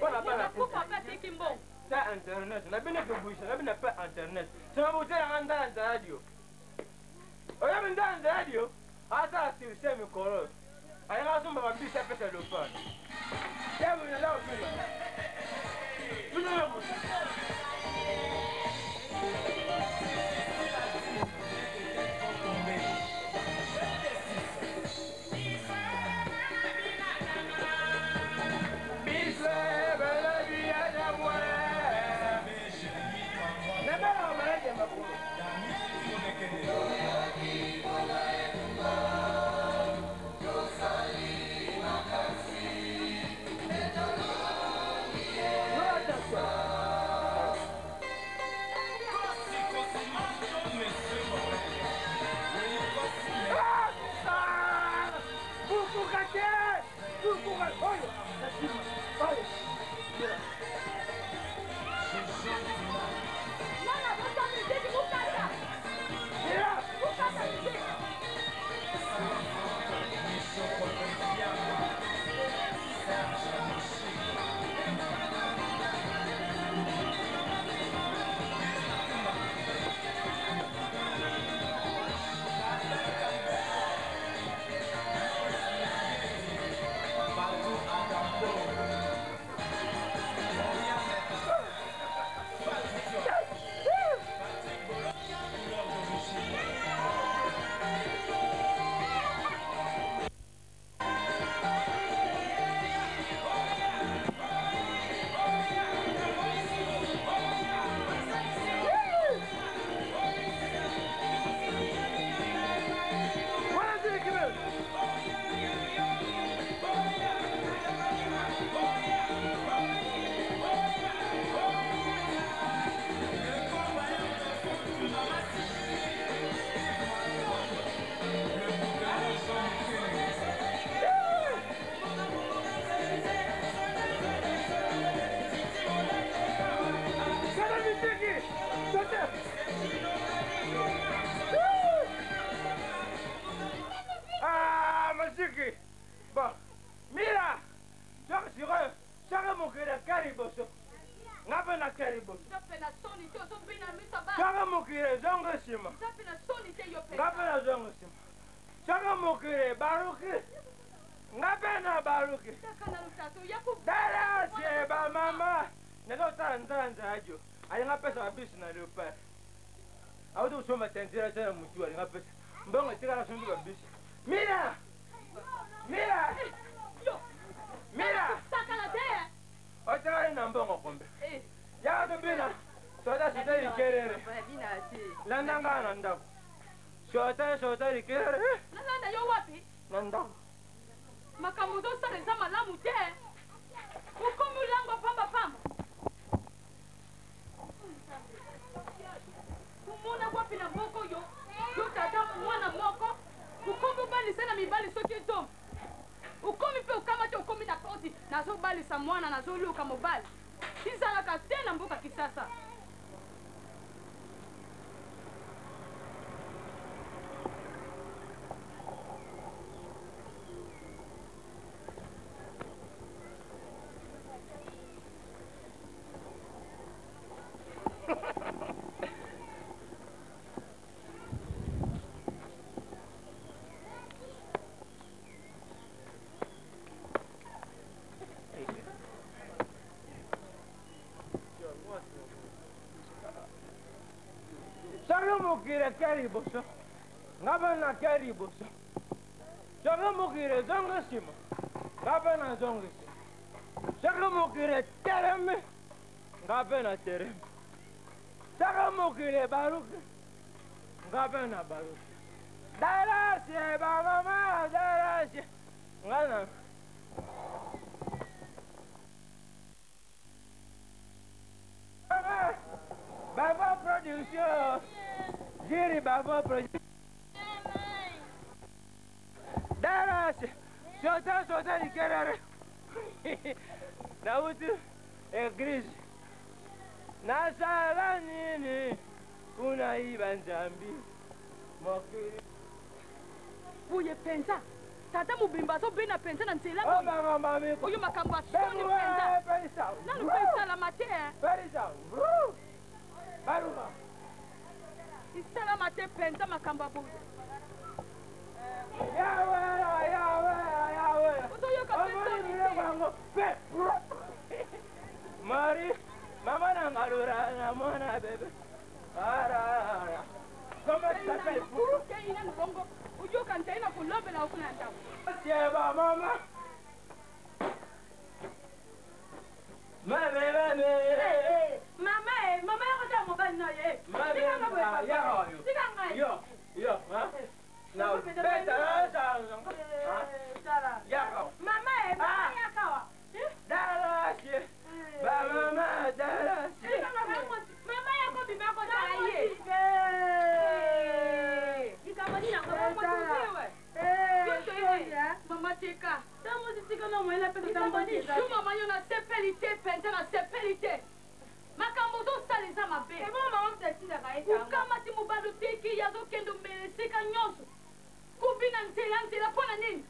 Bona bana kufa pa tiki mbongo. Ta internet. Na bine kubuisha, na bine pa internet. Sema butera nganda na radio. Oya binda na radio. Hata si usemi koro. Ayanga sumba babisha pesa lofa. Sema ni lao kile. Tuna Ngape na keribo. Ngape na soni te ozobina misa ba. Chaka mokire zongo sima. Ngape na soni te yo pe. Ngape na zongo sima. Chaka mokire baruki. Ngape na baruki. Chaka na lutato yaku. Dara sheba mama. Nego tanza ajo. Ali ngapesa babisi na leopard. Awudu usoma tenzira sana mutu ali ngapesa. Mbongo tikala sombi babisi. Mira. Mira. Yo. Mira. Saka na te. Otara na mbongo kombe. Ya to bina. Soda ikerere. Landanga na ndako. Soda ikerere. Nalanda yo wapi? Na ndako. Makambo zosaleza malamu te. Ukomi ulango pamba. Umona wapi na moko yo? Yo tata mwana moko. Ukomi ubalisa na mibali soki ezo. Ukomi pe ukamate ukomi na koti. Nazo balisa mwana nazo luka mobali. Izalaka te na mboka kisasa. Mukire kariboso. Ngabana kariboso. Chaka mukire zongo sima. Ngabana zongo sima. Chaka mukire tereme. Ngabana tereme. Chaka mukire baruki. Ngabana baruki. Dara sheba mama, dara she. Ngana. Baba production. Giri baba production. Daras, sota di kerere. Nautu egris. Nasala nini kuna ibanzambi. Mokiri. Uye pensa. Tata mubimba so bina pensa na nzela. Oh mama mami. Uyu makamba soni pensa. Pensa. Nanu pensa la mate. Pensa. Baruma. Isala mate pensa makamba bu. Yawe. Utoyo ka pensa. Mari, mama nangalura na mona bebe. Ara. Comment ça s'appelle? Ina ngongo. Uyo kanta ina kulobe na ukuna ndawo. Sieba mama. Mama yako ta mobali na ye. Yo, ha? Now, better Sara. Yako. Mama yakawa. Dala she. Mama dala she. Mama yako bibi yako ta ye. Ikamani Mama teka. Tamo sisika na mwela pe tambani. Mama yo na sepelite penta na sepelite. Makambo zo saliza mabe. E mama mtetida kaita. Ukamati mubadu teki yazo kendo mbeleseka nyonso. Kubina ntela pona nini?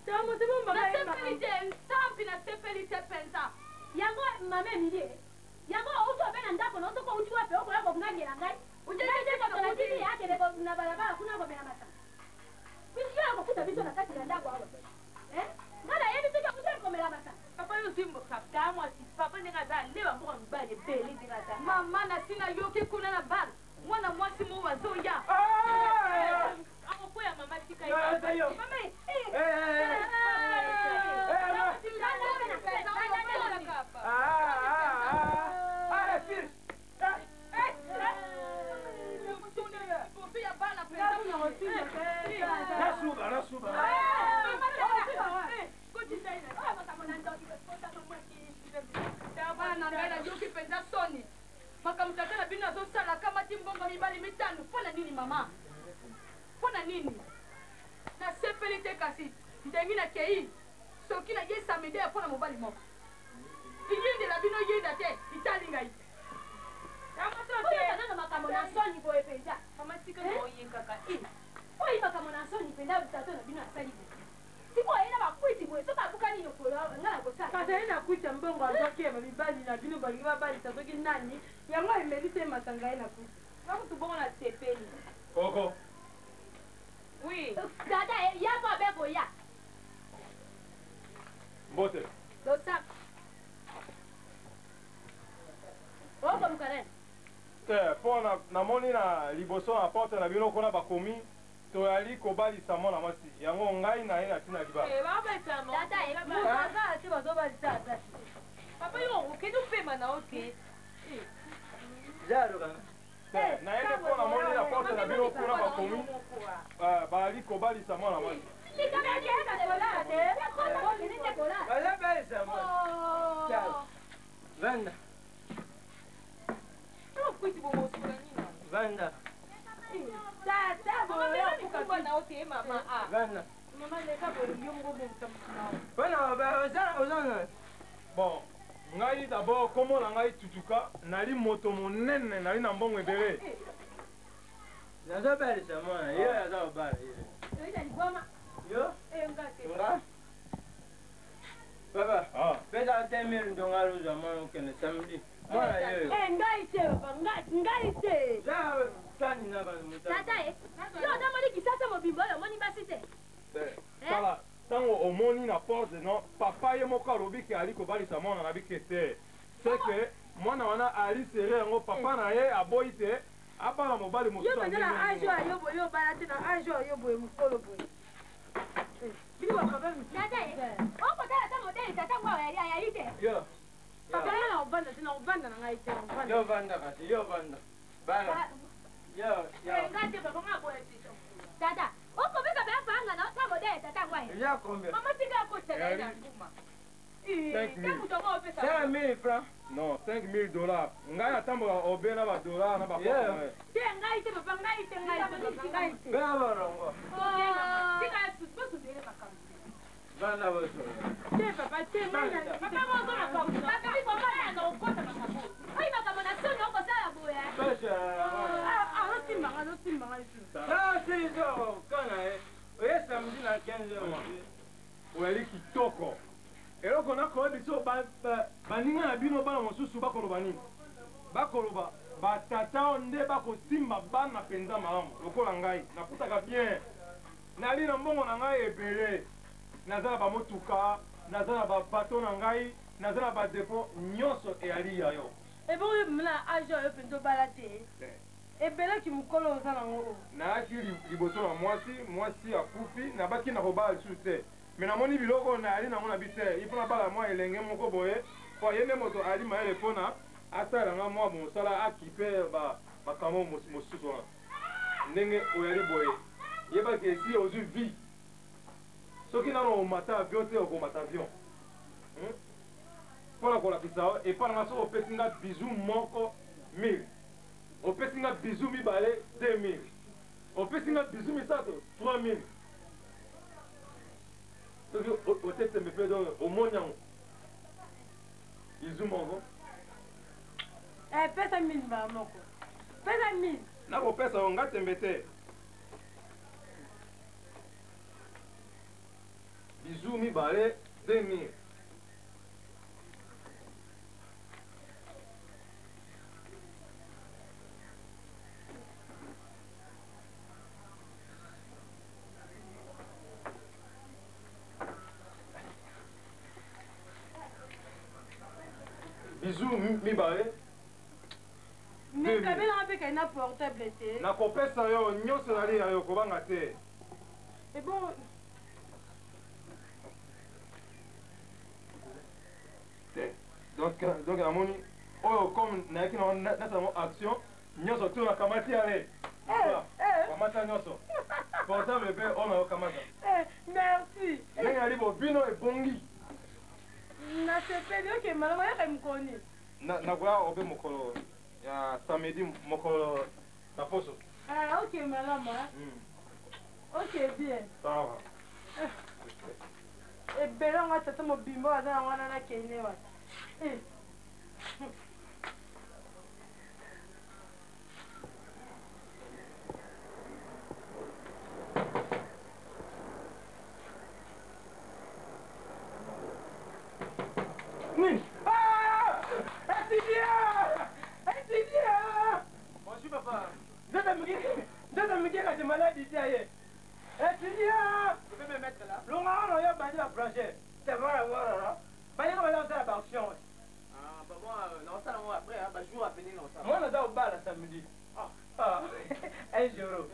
Tamo sibumba na sepelite ntampi na sepelite penta. Yango mama milie. Yango uzo bena ndako na utoko uti wapi oko yako kunagera ngai. Ujeje kwa kodi yake leko na barabara kuna kwa bena mata. Kisi yako kuta biso na kati ya ndako hapo. Ngala yebi tuka kuja komela mata. Papa yo simbo kapta moi si papa ninga za lewa kwa mbali beli ninga za. Mama na sina yoki kuna na bal. Mwana mwasi mu wazoya. Ako kwa mama tika hiyo. Mama Nasuba. Makamutaka bina zo sala kama timbongo mibali mitano. Pona nini mama? Pona nini? Na sepelite kasi. Ndengina kei. Sokina yesa mede pona mobali moko. Iyende la bino yenda te. Italinga ite. Nanga makambo na soni boye penza. Mama tika no yinkaka. Oyi makambo na soni penza bitato na bino asali. Siko ina bakwiti boye soka bukani yo kolo ngala ko sala. Kata ina kuita mbongo azoke mibali na bino bali balingi babalisa soki nani yango emeli te masanga ye na kutu bakutu bongo na sepeli Coco. oui Tata, yako abeko ya. Mbote. Losa. Oko mukare. Mpo namoni na liboso na porte na bino kuna bakomi toyali kobalisa mwana mwasi yango ngai na ye natina libala. babesa mo Tata, mukaka ate bazobalisa ata papa yo okende opema na ote Jaro kana. Na ye mpo namoni na porte na bino kuna bakomi bali kobalisa mwana mwasi. Wala balisa mo. Ciao. Vanda. kwiti bomosola nina Vanda. tata na ote mama Vanda. mama leka bolingi ngo bomutamukina Wana ba ozana. Bon, ngai d'abord komo na ngai tutuka nali moto monene nali na mbongo ebele. Nazo balisa mo. Yo yazo bala. Yo. Nga. Baba. Ah. Pesa temir ndongalo za mo kene samedi. Mwana yo. ngai te papa ngai te Ja tani na ba muta. Tata, yo domoni kisasa mobimbo yo moni basi te. Sala, tango omoni na porte non, papa ye moko alobi ke ali kobalisa mwana na bike te. C'est que mwana wana ali sere yango papa na ye aboyi te, abala mobali mosusu. yo penza na age oyo boye obala te na age oyo boye mokolo boye bino bapapa Tata, oko tala ta modeli tata ngwa ya ite. Yo. papa nga na obanda te na obanda na ngai te na obanda Yo vanda kasi, yo vanda. Bala. Yo. Ngate baba ngabo ya tiso. Tata, oko beka ba fanga na ta modeli tata ngwa. Ya combien? mama tika kotela ina nguma 5 000. 5000 francs. Non, 5 000 $. Ngai atambola obe na ba dollar na ba Yeah. papa. te ngai te papa ngai te ngai te Bela barongo. tika bosudele makambo Vanda boso. te papa te ngai na papa mozo na kabu papa biko bana na okota makambo Ai makambo na soni oko sala boya. Pesa. azosimbanga esu Ah, si zo kana e. Oye samedi na 15 heures. Oyali kitoko. Eloko nakoyebi biso baninga na bino bana mosusu bakoloba nini? Bakoloba batata nde bakosimba bana mpenza malamu lokola ngai nakutaka bien nali na mbongo na ngai ebele naza na bamotuka naza na babato na ngai naza na badepo nyonso eyali ya yo ebongo mna age oyo mpenza obala te ebelaki mokolo oza nango nayaki liboso na mwasi akufi nabaki na kobala lisusu te me namoni biloko nayali nango na bi te ifo nabala mwa elenge moko boye po ye nde moto ali mayele mpona asalelanga mwa mosala akipe makambo mosusu wana ndenge oyali boye yebaki esi ozwi vie soki nano omata avion te okomata avion mpona kolakisa epa nanga soki opesi nga bizu moko 1000 opesi nga bizu mibale 2000 opesi nga bizu misato 3000 soki otesembe mpe donc omoni yango bizu moko pesa 1000 mbala moko pesa 1000 nakopesa yo nga tembe te bizu mibale 2000 bizu mibale mais kabelanga mpe kai na portable te nakopesa yo nyonso nali ya yo kobanga te ebon te donc namoni oyo comme nayaki nasango action nyonso to nakamati ale kamata nyonso portable mpe oyo nayokamata merci ndenge yali bobino ebongi nasepeli oke malongo yaka mokoni nakoya obe mokolo ya samedi mokolo na poso ok malamu ok bien sawa ebele ngo tata mobimbo aza na wana nakende wana nini? Esi Didier. Étudiant. Je peux me mettre là. Longa, on a bandit la brancher. C'est vrai, voilà. Bandit, on va lancer la action. Ah, bah moi, non, ça, non, après, bah, je joue à venir dans ça. Moi, on a au bar samedi. Ah, 1 euro.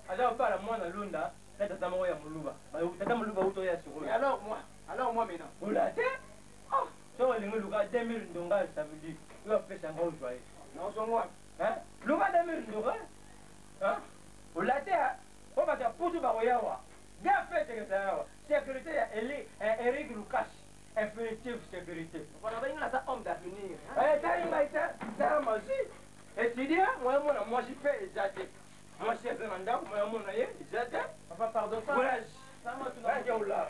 Alors, on parle, moi, on a l'unda. Là, t'as mon ya muluba. T'as muluba, où tu es sur Et alors, moi maintenant. Vous l'avez? Oh, tu vois, les Luga 2000 ndonga samedi. Tu vas faire ça, on va jouer. Non, c'est moi. Hein? Luga 2000 ndonga? Hein? Vous l'avez? On va te pousser par Oyawa. Bien fait, c'est que ça. Sécurité, Eric Lucas. Effectif sécurité. On va venir à ça, homme d'avenir. Eh, t'as moi aussi. Étudiant, moi, je fais exagérer. Moi, je suis un endroit, moi, mon aïe, exagérer. Papa, pardon. Courage. là.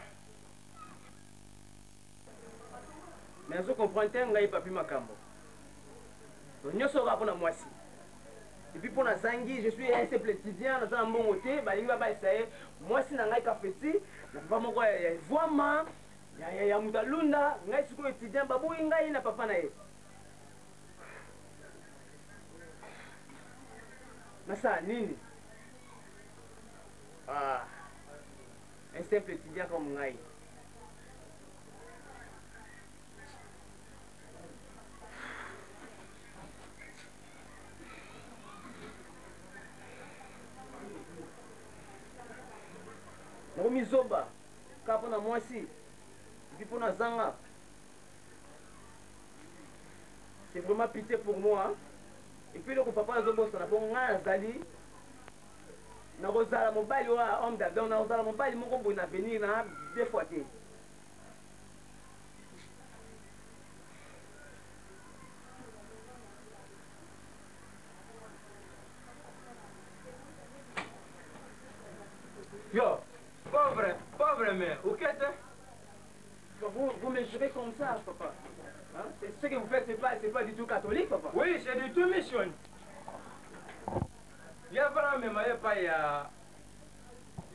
Mais je comprends que tu n'as pas pu m'accompagner. Je ne saurais pas moi aussi. Et puis pour la Zangui, je suis un simple étudiant dans un bon côté. Il va essayer. Moi, si je n'ai pas fait ça, je ne vais pas me voir. Il y a Moutalunda, je suis un étudiant, je n'a pas fait. Mais ça, Nini. Ah, un simple étudiant comme moi. Zoba, kapo na mwasi, et puis pour na zanga. C'est vraiment pitié pour moi. Et puis le papa Zobo, ça n'a pas un zali. Na rozala mobile wa homme d'abord, na rozala mobile mon bon avenir na deux fois té. Yo, pauvre mère, où qu'est-ce que vous me jurez comme ça, papa. Hein? Ce que vous faites, c'est pas du tout catholique, papa. Oui, c'est du tout mission. Il y a vraiment pas y a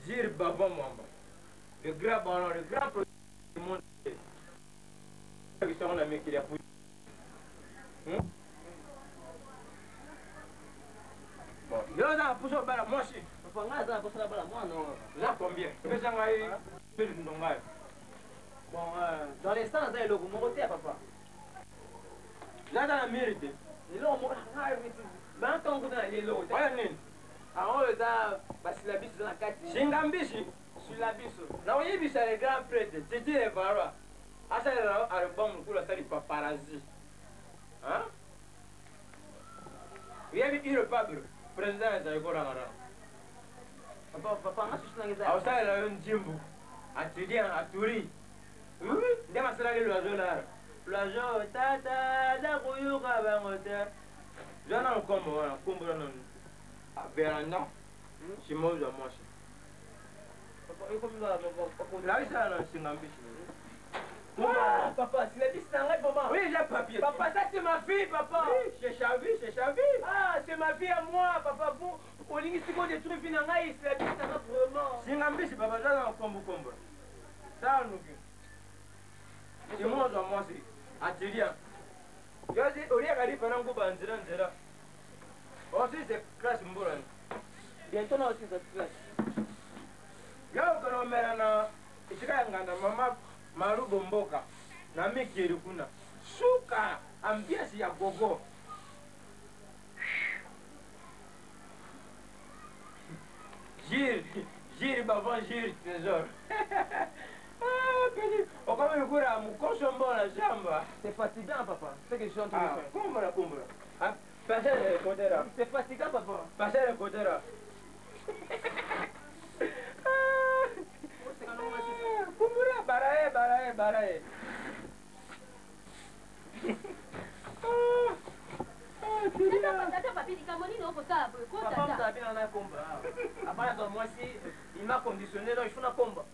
Gir Baba Mamba. Le grand baron, le grand produit du monde. Qui sont la mec qui a fouillé. Bon, il y a un pouce au bas, moi aussi. Papa, on a un pouce au bas, moi non. Là combien? Que ça m'a eu. Bon, dans l'instant, vous avez le côté, papa. Là, dans la mérite. Il a ben quand vous avez l'eau, alors là, bis dans la carte. Singambishi. Sur la bis. Na oui, bis le grand prêtre, Titi et Varwa. Asa la album pour la série paparazzi. Hein? Il y a eu le pablo, président de Gorangara. Papa, on a juste un Asa la un jimbo. Atudien, aturi. Oui, des masala de l'oiseau là. L'oiseau, tata, la rouyouka, bangote. J'en ai un combo, un combo non. Véranda. C'est moi, je mange. Là, il s'en a un singambishi. Papa, c'est la bis dans la maman. Oui, j'ai papier. Papa, ça c'est ma fille, papa. Oui, c'est Chavi, c'est Chavi. Ah, c'est ma fille à moi, papa. Vous, au linguistique, des trucs financiers, c'est la bis dans la vraiment. Singambishi, papa, j'en ai un combo. Ça, nous. C'est moi, je mange. Atelier. Je dis, au lieu d'aller pendant que vous avez aussi, c'est classe Mbourane. Bientôt, on a aussi cette classe. Yo, quand on met un Ishikangana, maman, Maru Bomboka, Nami Kirukuna, Suka, ambiance ya gogo. Gire, baban, gire, trésor. Ah, petit, on va me courir à mon consommant la jambe. C'est fatigant, papa. C'est que je suis en train de faire. Comment passez le côté là. C'est fatigant, papa. Passez le côté là. Kumbura, baraye. Il m'a conditionné, donc il faut la combat.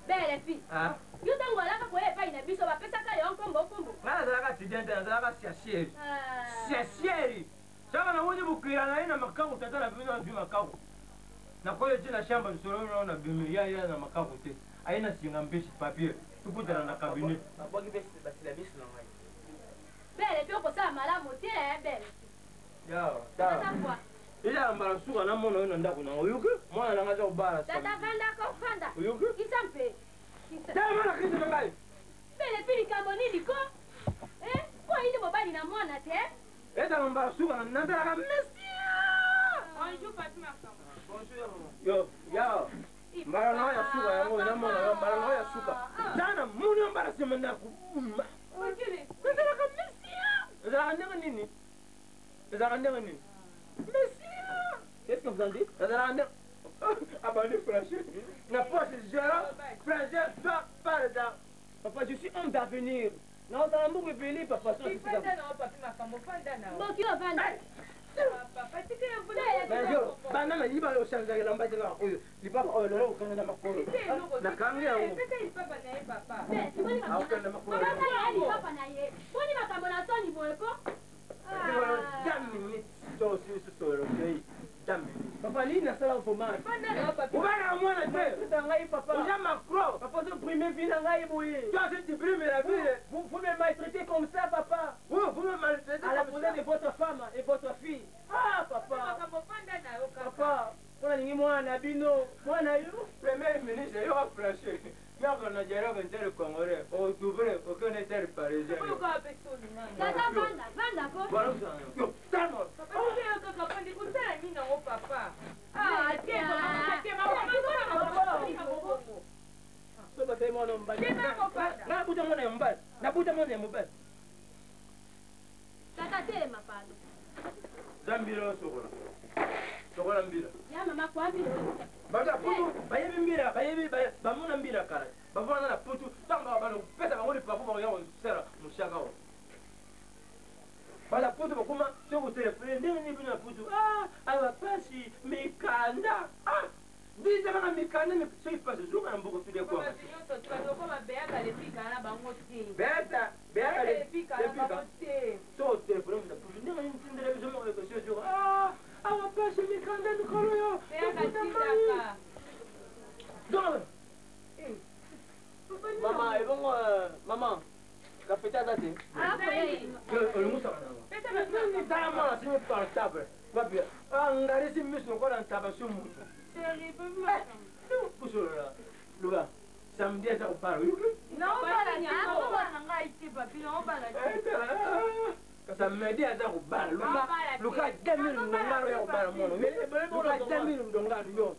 Belle fille. Ah. Yo tango alaka koye pa ina biso bapesaka yo nkombo. Ngana zalaka tidente nazalaka siasieri. Siasieri. Saka na wodi bukira na ina makangu tata na bino na makangu. Na koyo jina shamba solo na bimi ya na makangu te. Aina singambishi papier. Tukutana na cabinet. Abogi besi basila biso na ngai. Belle fille okosala malamu te belle. Yo, ta. Ila mbala suka na mona oyo ndako na oyuki mwana nanga za obala tata vandako fanda oyuki kisampe tala na kitu ngai pele pili kambo nini ko po ini mobali na mwana te eta mbala suka na ndala ka mesia bonjour Fatima Kamba bonjour yo ya mbala na ya suka yango na mona mbala na ya suka tana muni mbala sema ndako okili ndala ka mesia ndala ndanga nini ndala ndanga nini mesia qu'est-ce que vous en dites ndala ndanga abandé français na poche gérant français toi par exemple papa je suis homme d'avenir na ozala mbuku ebele papa mboki ovanda bana na yiba oshanza elamba tela oyo lipapa oyo lelo okanga na makolo nakangi yango aokanga na makolo lipapa na ye poni makambo na soni boyeko jamini to sisolo tei jamini papa nini nasala fromage obana mwana te ngai papa oja macro papa zo primer vie na ngai boye toi c'est tu primes la vie vous me maltraitez comme ça papa vous me maltraitez à la posée de votre femme et votre fille ah papa papa mwana ningi mwana bino mwana yo premier ministre yo a flashé yako na jera kwa ntere congolais au couvrir aucun état parisien tata vanda ko voilà yo tamo nabuta mwana ya mobali tata telema pano zambira sokola mbira ya mama kwambilo baza putu bayebi mbira bayebi bamuna mbira kala bavana na putu tamba bana pesa bangoli papo ba yango sera mushaka wa bala putu bakuma soko telefone ndenge ni bina putu aba pasi mikanda Dice bana mikanda mi sei pasi zuka na mboko tude kwa beta le pika so telefone na putu ndenge ni tindele bizo mo ko sio awa pasi mikanda ni kolo yo Mama, ebongo mama. Kapita dati. Le musa na. Tala mama si par table. Papi. Ngari si miso ko na table so muso. Chérie, peux-moi. Pusola. Luga. Samedi eza oparo. Non, pas nya. Pas na ngai ti papi, non pas na. Kasa medi eza oparo. Luka demi ndongalo ya oparo mono. Luka demi ndongalo yo.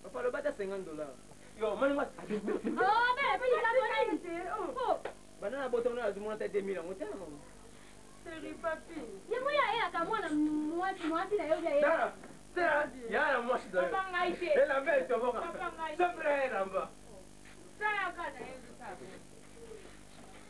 Papa le bata $50. Yo, mani mas. Banana botona na zumuna ta 2000 ngotela mama. Chérie papi. Yemo ya ela kamona mwati na yoja ela. Tera, ya na mwasi da. Papa ngai te. Ela ve to boka. Sempre era mba. Sana kana yesu sabe.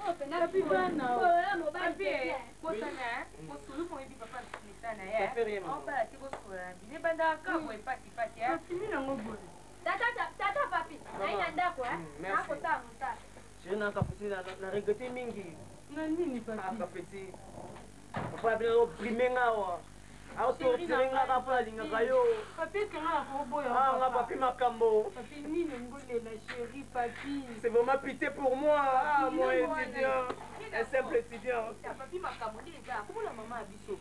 Oh, pena pibana. Oh, mo ba papi. Kosana, kosulu mo ibi papa sana ya. On ba ti kosula. Bine banda ka mo ipati pati ya. Fini na ngobo. Tata papi. Naina ndako Nako tamu sana. Sina kapiti na regretter mingi. Na nini papi? Kapiti. Papa bila primenga wa. Auto tirenga ka pala linga kayo. Papi kanga ko boya. Nga papi makambo. Papi nini ngole la chérie papi. C'est vraiment pitié pour moi. Moi étudiant. Un simple étudiant. Papi makambo déjà. Comment la maman abiso?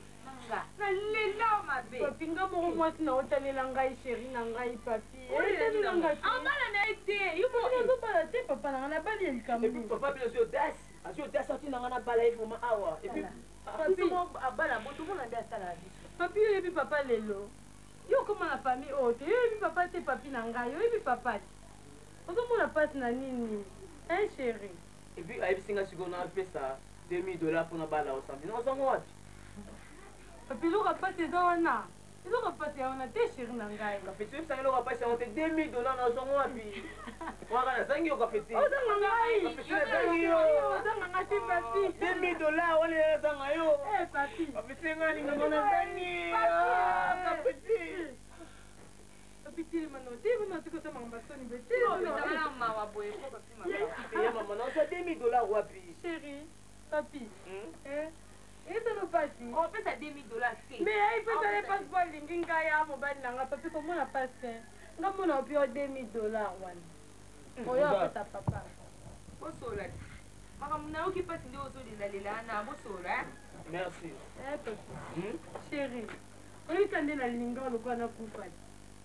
Na lela mabe. Papi nga mo mwasi na otalela ngai chérie na ngai papi. Otalela ngai. Ambala na ete. Yuko ndo bala te papa na bali elikambo. Et puis papa bien sûr das. Asio das sorti na ngana bala ifo ma awa. Et puis papi abala boto mona nda sala biso. Papi yebi papa lelo. Yo koma na famille ote. Yebi papa te papi na ngai. Yebi papa. Ozo mona passe na nini? Hein chérie. Et puis ayi singa siko na pesa $2000 pour na bala osambi. Non sango wapi? Papi loka passe eza wana. Loka passe wana te chérie na ngai. Kapeti sangi loka passe on te $2000 na sango wapi? Waka na sangi yo kapeti. Oza ngai. Kapeti na sangi yo. Oza ngai te papi. $2000 wale ya sanga yo. Papi. Kapeti ngani ngona sangi. Kapeti. Papi tili mano te mano tiko sama mbasoni beti. Eza mawa boye ko papi mama. Ya mama na oza $2000 wapi? Chérie. Papi. Eza no pasi. On fait ça $2000 te. Mais ai pesa le passeport lingi ngai ya mobali nanga papi komona passe. Ngamona opi o $2000 wana. Oyo apesa papa. Bosola. Maka muna uki pasi ndio ozolela na bosola. Merci. Eh, papa. Chérie. Oyika nde nalinga lokola nakufa.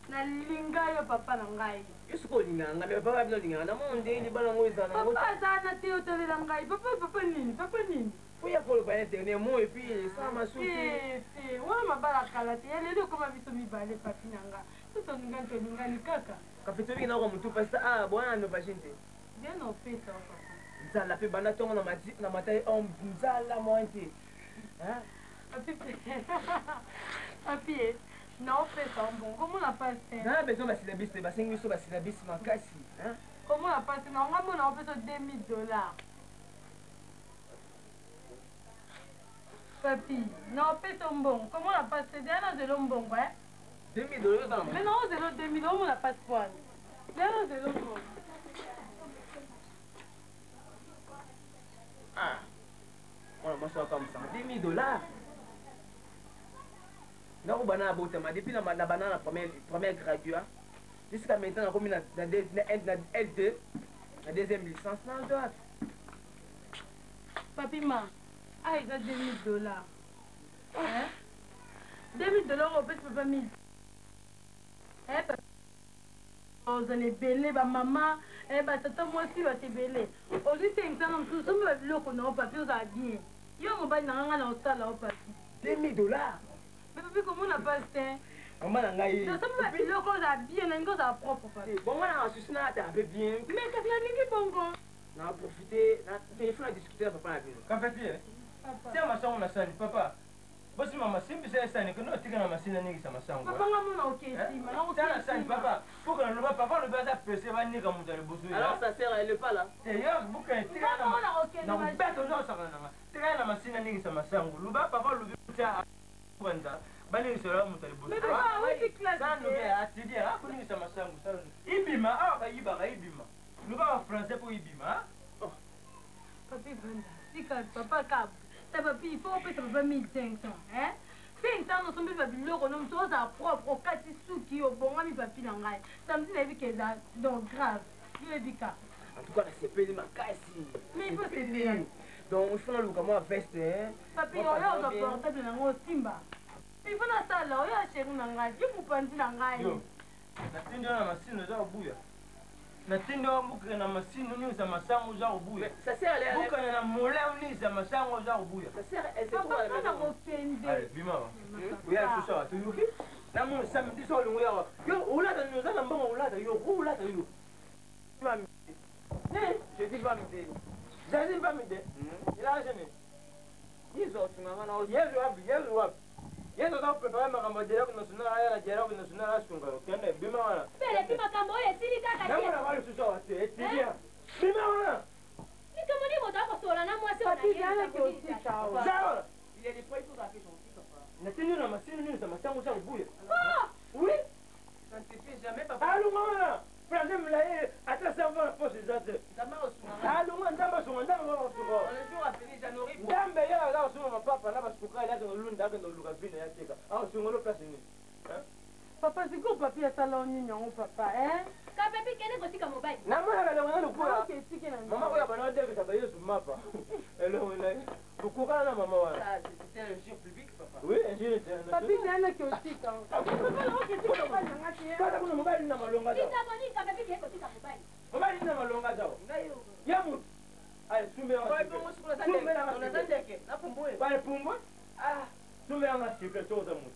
Nalinga yo papa na ngai. Yesu ko linganga, mais papa bino linganga. Na monde ni bana ngo izana ngo. Papa sana te otelela ngai. Papa nini? Papa nini? Fuya ko ba internet mo et puis ça m'a sauté. Eh, wa mabala kala te. Lelo koma biso mibale papi nanga. Toto ninga ntoninga kaka. Kapito bina ko mutu pasta ah bwana no bajinte. Bien au fait ça papa. Nzala pe bana tongo na matai on nzala mointe. Hein? Papi, non, fais ça bon. Comment on a passé? Non, besoin de syllabus, de bassin, de syllabus, makasi. Comment on a passé? Non, on a fait $2,000. Papi, non, fais ça bon. Comment on a passé? Déjà, c'est l'homme bon, ouais? $2,000, mais non, c'est l'autre $2,000, on a pas de poil. Déjà, c'est l'homme bon. Ah, on a marché comme ça. $2,000. Non, on a beau thème. Depuis la première graduat, jusqu'à maintenant, on a la L2, la deuxième licence. Non, on doit. Papi, ma, ah, il a $2,000. Hein? $2,000, on peut pas 1000. Hein, papi? Vous allez belé, ma maman, eh, bah, tata, moi aussi, va te belé. Aujourd'hui, c'est une femme, tout ça, mais le qu'on a au papier, on a bien. Yo, mon bain, n'a rien dans ça, là, au papier. $2,000. Mais papi, comment on a passé? Maman n'a rien. Non, ça me fait le qu'on a bien, on a propre, papi. Bon, on a un souci, on a un peu bien. Mais qu'est-ce qu'il y a dit, bon, on a profité, il faut discuter avec papa. Qu'en fait-il? Tiens, ma soeur, on a sali, papa. Bosi mama simbi sai sani que no tika na masina ningi sama sango. Papa ngamo na okesi, ma na okesi. Tana sani papa. Pour que le papa le basa pese va ni comme le bosu. Alors sa sœur elle est pas là. Et yo buka tika na. Na beto zo saka na. Tika na masina ningi sama sango. Luba papa lu bita kwanza. Bani sera mutale bosu. Mais papa, oui c'est classe. Sanu be atidi a ko ningi sama sango sanu. Ibima a ka iba ka ibima. Luba français pour ibima. Oh. Papi banda. Tika papa kab. Papi, il faut que ça soit 1500. Hein? 500, nous sommes pas billes, on nous sommes à propre, au 4 sous qui au bon, on papi dans l'ail. Ça me dit la vie qui est donc grave. Je l'ai dit qu'à. En tout cas, c'est payé ma casse. Mais il faut se payer. Donc, je fais le comme moi veste. Papi, on a un portable dans le timba. Il faut la salle, on a chez nous dans l'ail. Je vous prends dans l'ail. Yo, la tinde na masine za obuya. Na tinde wa mbuka na masine ni za masango za obuya. Sa sœur elle est Buka na mole ni za masango za obuya. Sa sœur elle se trouve à la maison. Allez, bima. Oui, elle se sort. Tu yoki? Na mon samedi soir le ngoya. Yo, ulata nous za mbongo ulata yo, ulata yo. Tu vas me dire. Je dis pas me dire. Je dis pas me dire. Il a gêné. Hizo tumangana au Yezu wapi? Yezu za prepare makambo jera kuna sunara haya jera kuna sunara sunga. Kende bima wana. Pele pima kambo ye siri kaka. Na mwana wale susa wate. Etidia. Bima wana. Nika moni moto hapo sola na mwasi wana. Papi, jana kiosi chao. Sawa. il y a des points pour la question. Na tinde na masine ni za masango za obuya. Oh! Oui. Ça ne te fait jamais papa. Allô mwana. Frère mlaye ata servant la poste zate. Ça m'a reçu. Allô mwana ndamba songa ndamba On songa. le jour a fini January. Ndambe ya la songa mapapa na basuka ya ndo lunda ndo luka bina ya teka. Ah songa lo place ni. Hein? Papa, c'est quoi papi à salon non papa, hein? Ka pepi kene kotika mobile. Na mwana kale mwana lukula. Ok, tike na. Mama ko ya bana de ka yesu mapa. Elo wena. Lukula na mama wana. Ça c'était un jour public papa. Oui, un jour était. Papi, jana kiosi chao. Papa, non, ok, tike papa ngati. Kata kuna mobile na malonga zao. Nika moni ka pepi kene kotika mobile. Mobile na malonga zao. Ngayo. Yamu. Allez, sumbe Kwa wa. hivyo msiku na Sandeke. Na pumbwe. Pale pumbwe. Ah, sumbe anga sikre choza mu.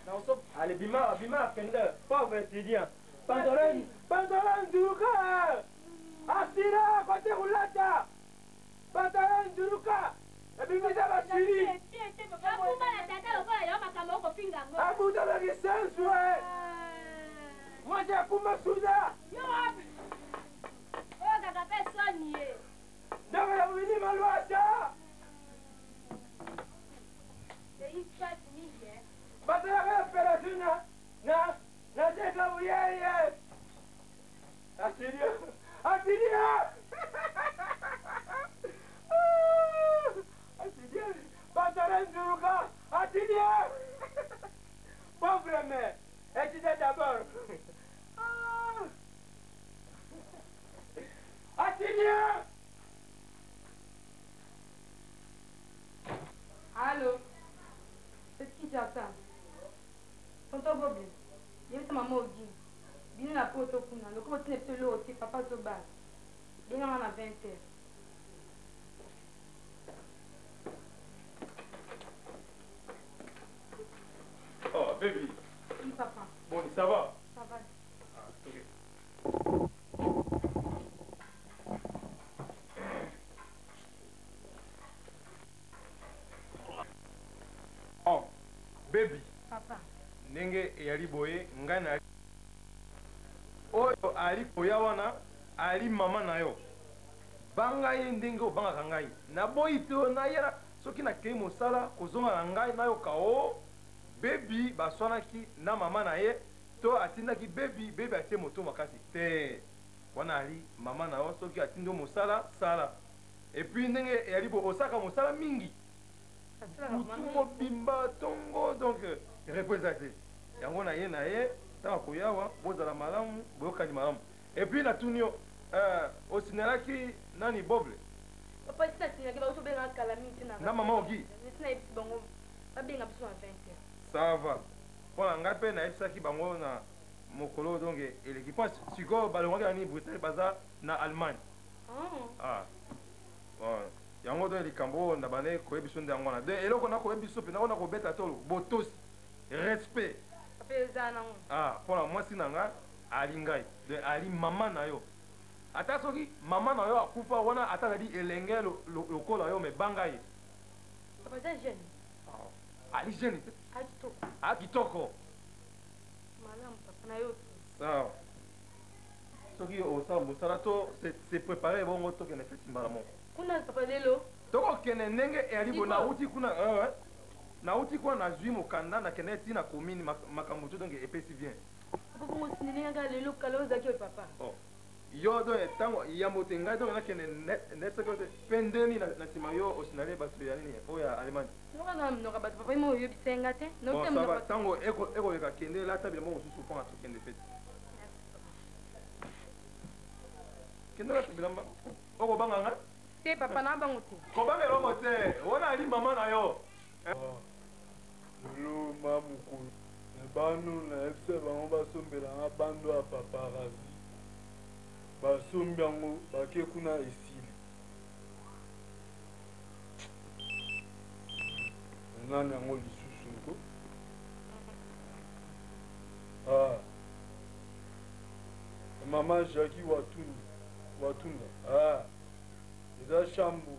Na usop. Allez, bima kende pauvre étudiant. Pantalon duruka. Asira kote kulata. Pantalon duruka. Ebimisa basiri. Akuma na tata lokola yo makambo ko finga ngo. Abuda la licence ouais. Moi j'ai kuma suda. Yo wapi? Oh kaka pesa nie. Dawa ya wini malwata. Sei fat nie. Batala ya perazina. Na teka uyeye. Asiria. Pantalon duruka. Asiria. Pauvre mère. Étudiez d'abord. poto kuna lokola otina biso lo oti papa azobala bengama na 20h. Oh, baby. Oui, papa. Bon, ça va? Ça va. Ah, ok. Oh, baby. Papa. Ndenge eyali boye ngai na oyo ali koya wana ali mama na yo banga ye ndenge obangaka ngai naboyi te oyo nayela soki nakei mosala kozonga na ngai nayoka o bebi baswanaki na mama na ye to atindaki bebi atie moto makasi te wana ali mama na yo soki atindi yo mosala sala epuis ndenge eyali boye osalaka mosala mingi butu mobimba tongo donc reposa te yango na ye ntango koyawa bozala malamu boyokani malamu epuis natuni yo osinelaki nani boble papa esi nasinaki baosobengaka kala mingi na mama ogi esi nayebisi bango babenga biso na 20h. ça va mpona ngai mpe nayebisaki bango na mokolo donc eleki mpo sikoyo balongwaki nani britaine baza na allemagne yango donc likambo oyo na bane koyebi biso nde yango wana de eloko nakoyebi biso mpe nakona kobeta tolo botosi respect mpona mwasi na ngai ali ngai de ali mama na yo ata soki mama na yo akufa wana ata azali elenge lokola yo me banga ye ali jeune te akitoko sawa soki osala mosala to se prépare bongo tokende feti mbala moko kuna papa lelo tokokende ndenge eyali bo nauti kuna nauti kuna nazwi mokanda nakende ti na komini makambo to donc epesi bien yo do ntango yambo te ngai donc nakende net soki mpe ndeni na nsima yo osinale bato ya nini oyo ya allemagne ntango ekoleka kende lata bilamba mosusu mpona tokende feti kende lata bilamba okobanga ngai te papa na bango te kobanga elongo te wana ali mama na yo lelo mamukulu na bano nayebisa bango basombelanga bando ya paparasi basombi yango bake kuna esili nani yango lisusu nko mama jaki watunda eza chamboui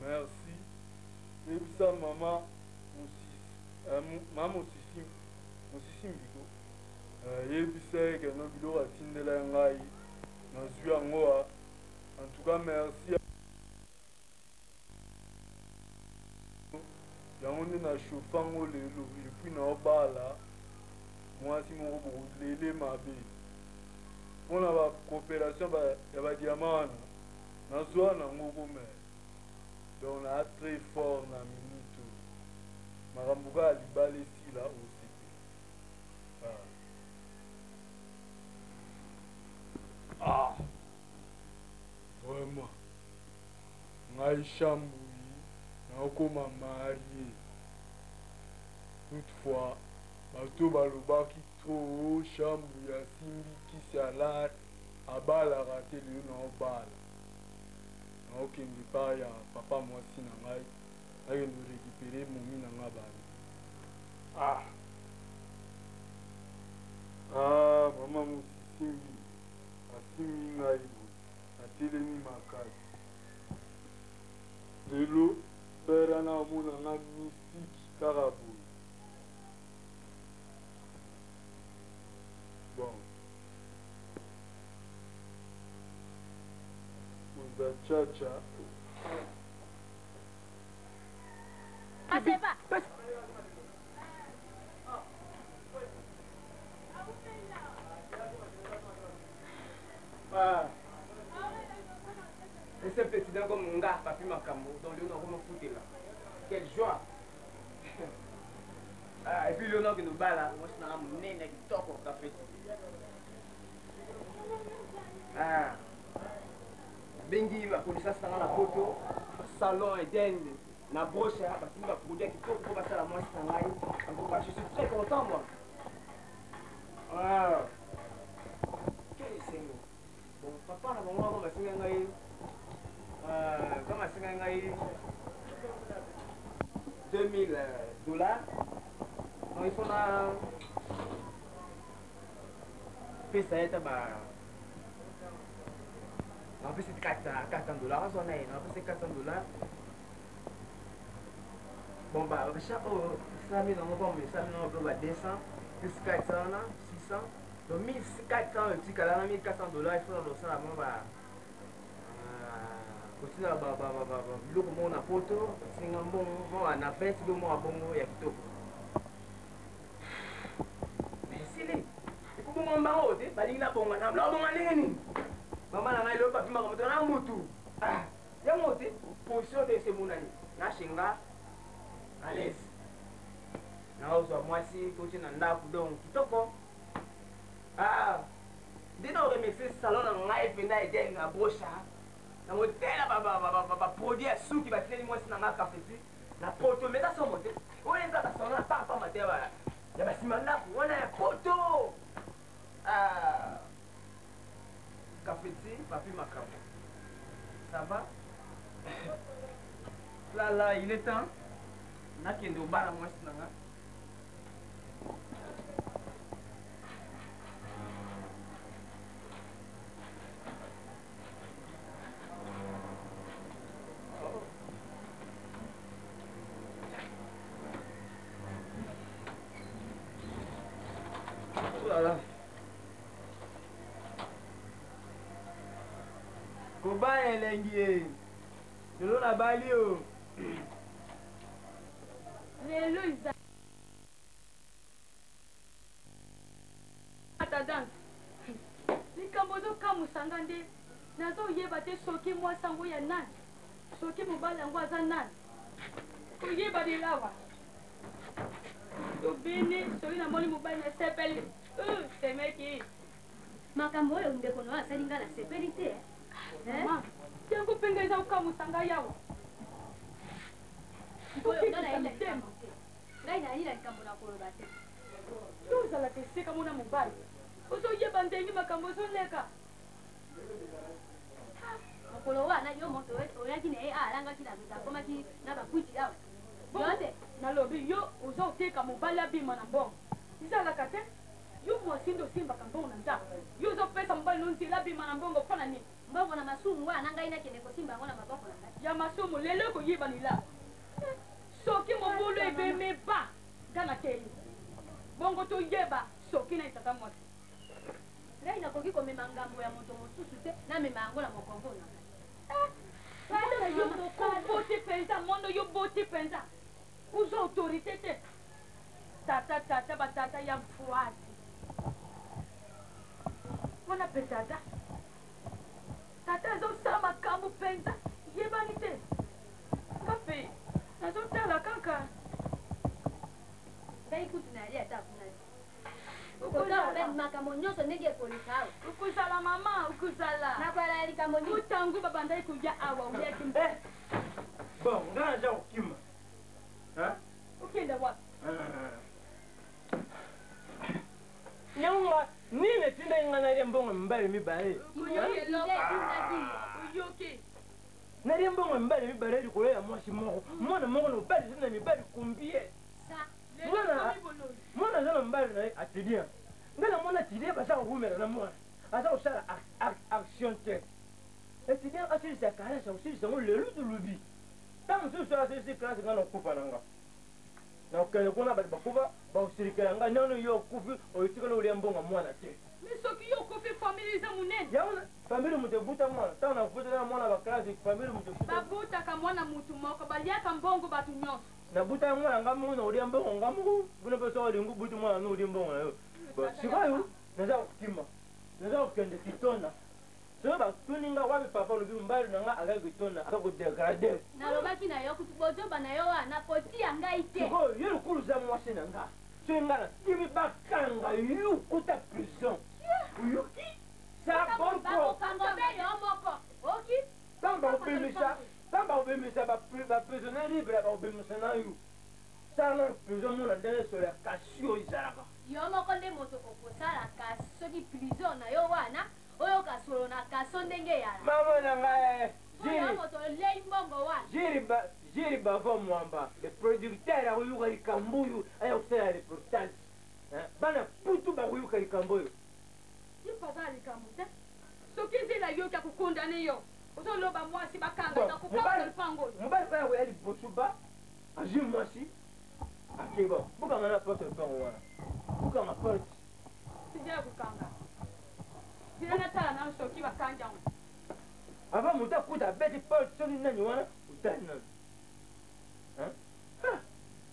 merci ebisa mama mosisi mbiko yebisa eke no biloko atindela ya ngai nazwi yango en tout cas merci yango nde na chauffango lelo epuis naobala mwasi moko bokolele mabe mpona bacoopération ya badiama wana nazwa nango komere donc naa très fort na minute makambo kaka libala esila osepela vraiment ngai chambui naokoma marie toutefois bato balobaki tro chambui asimbi kisi alare abalaka te lelo naobala naokende pa ya papa mwasi na ngai nakende récupere momi na ngai bana mama mosisimbi asimbi ngai boye atelemi makasi lelo pere na omona nga mystike kaka boye bon oza chacha ese président comme nga papi makambo donc leo nakomofutela quelle joie et puis leo nakende obala mwasi nanga monene ya kitoko kafeti bengi bakolisasi nanga na poto salon eden na broche basimbi baproduit ya kitoko mpo basala mwasi na ngai je suis très content moi Ah. Quel est ce mot? Bon, papa, on a vraiment comme un singaï. Comme un singaï. 2000 dollars. Donc il faut la. Puis ça est bah. En plus c'est 400 dollars. On a c'est 400 dollars. Bon bah chaque ça met dans mon bon mais ça met dans le 200 plus 400 là 600 donc 1400 petit cas 1400 dollars il faut dans ça là bah aussi là bah le comment on a photo c'est un bon on a fait c'est bon bon ya kitoko mais c'est les pour mon bango te bali na bonga na lo bonga nini mama na ngai lo papi ma comme na mutu ah ya mote position de ce monani na shinga à l'aise. Naozwa mwasi kuti na ndaku donc kitoko. Ah, dino remixer salon na ngai penda ide na brosha. Na modela ba produit suki ba tleli mwasi na nga kafeti. Na poto meta so mote. Oyenza ka salon na pa matewa. Ya ba simanda ku wana ya poto. Ah. Kafeti papi makabo. Ça va? Là, il est temps. Nakendo bara mwasi nanga. Voilà. Koba elengi. Lelo na bali o. lelo iza ata danse likambo ozokamusanga nde nazoyeba te soki mwasi yango ya nani soki mobali yango aza nani koyeba lilawa tobini soki namoni mobali nasepeli semeki makambo oyo ndeko no asali nga nasepeli te yango mpenga eza kokamusanga yawa ngai nayina likambo na koloba te tozalaka esika mona mobali ozoyeba ndenge makambo ozoleka mokolo wana yo moto oyaki na ye alangaki na luta akomaki na bakwiti awa yote nalobi yo ozoteka mobali abima na mbongo ezalaka te yo mwasi nde osimbaka mbongo na nzaka yo ozopesa mobali no nzela abima na mbongo mpo na nini mbongo na masumu wana ngai nakende kosimba yango na maboko na ngai ya masumu lelo ekoyeba nila soki mobulu ebeme ba gana kei bongo toyeba soki na etata mwasi ngai nakoki komema ngambo ya moto mosusu te namema yango na mokongo na ngai yo boti mpenza mondo yo boti mpenza uza autorité te tata batata ya mfuati wana mpe tata azosala makambo mpenza yebani te kape nazotala kaka ngai kutu nali ata kuna makambo nyonso ndenge ekoleka awa ukozala mama ukozala nakola ya likambo nini utangu babandaki kuya awa uyaki bon nga naza kokima okende wapi nyanga nini etindaki nga nalia mbongo mibale mibale oyoki nalia mbongo mibale mibale likolo ya mwasi moko mwana moko na mobali eza na mibali kumbie mwana aza na mobali na ye atelia ngai namona atelia baza kokumela na mwana aza kosala action te atelia asilisa kalasa kosilisa yango lelo tolobi ntango mosusu asilisi kalasi ngai nakufa na nga nakokende kuna bato bakufa bakosirikela ngai nano yo okufi oyotikala olia mbongo mwana te soki yo okufi famille eza monene yango famille moto ebuta mwana ntango nakufutela mwana bakalasi famille moto babutaka mwana mutu moko baliaka mbongo bato nyonso nabuta mwana nga moko na olia mbongo nga moko bino mpe so olingi buti mwana no olia mbongo na yo sikoyo naza kokima naza kokende kitonda soki batuni nga wapi papa olobi mbali na nga akaki kitonda aka kodegrade nalobaki na yo kutu bozoba na yo wana kotia ngai te sikoyo yo lokulu za mwasi na nga soki nga natimi bakanga yukuta prison oyoki Quand on fait ça, baprisonnier libre, on fait ça. kosala tozomona ndenge solakasio ezalaka yo moko nde moto okosalaka soki prison na yo wana oyo kasolo na kaso ndenge yala mama na ngai oyo moto olei mbongo wana jiri bava mwamba le producteur akoyuka likambo oyo aya kosala reportage bana putu bakoyuka likambo oyo ipasa likambo te soki nzela yoki akokondane yo ozoloba mwasi bakanga nakokanga lipango mobali kaya koya liboso ba azwi mwasi akeba bukanga na porte lipango wana bukanga porte sijela kokanga zila natala nano soki bakanjango ava moto akuta abeti porte soki nani wana utali nani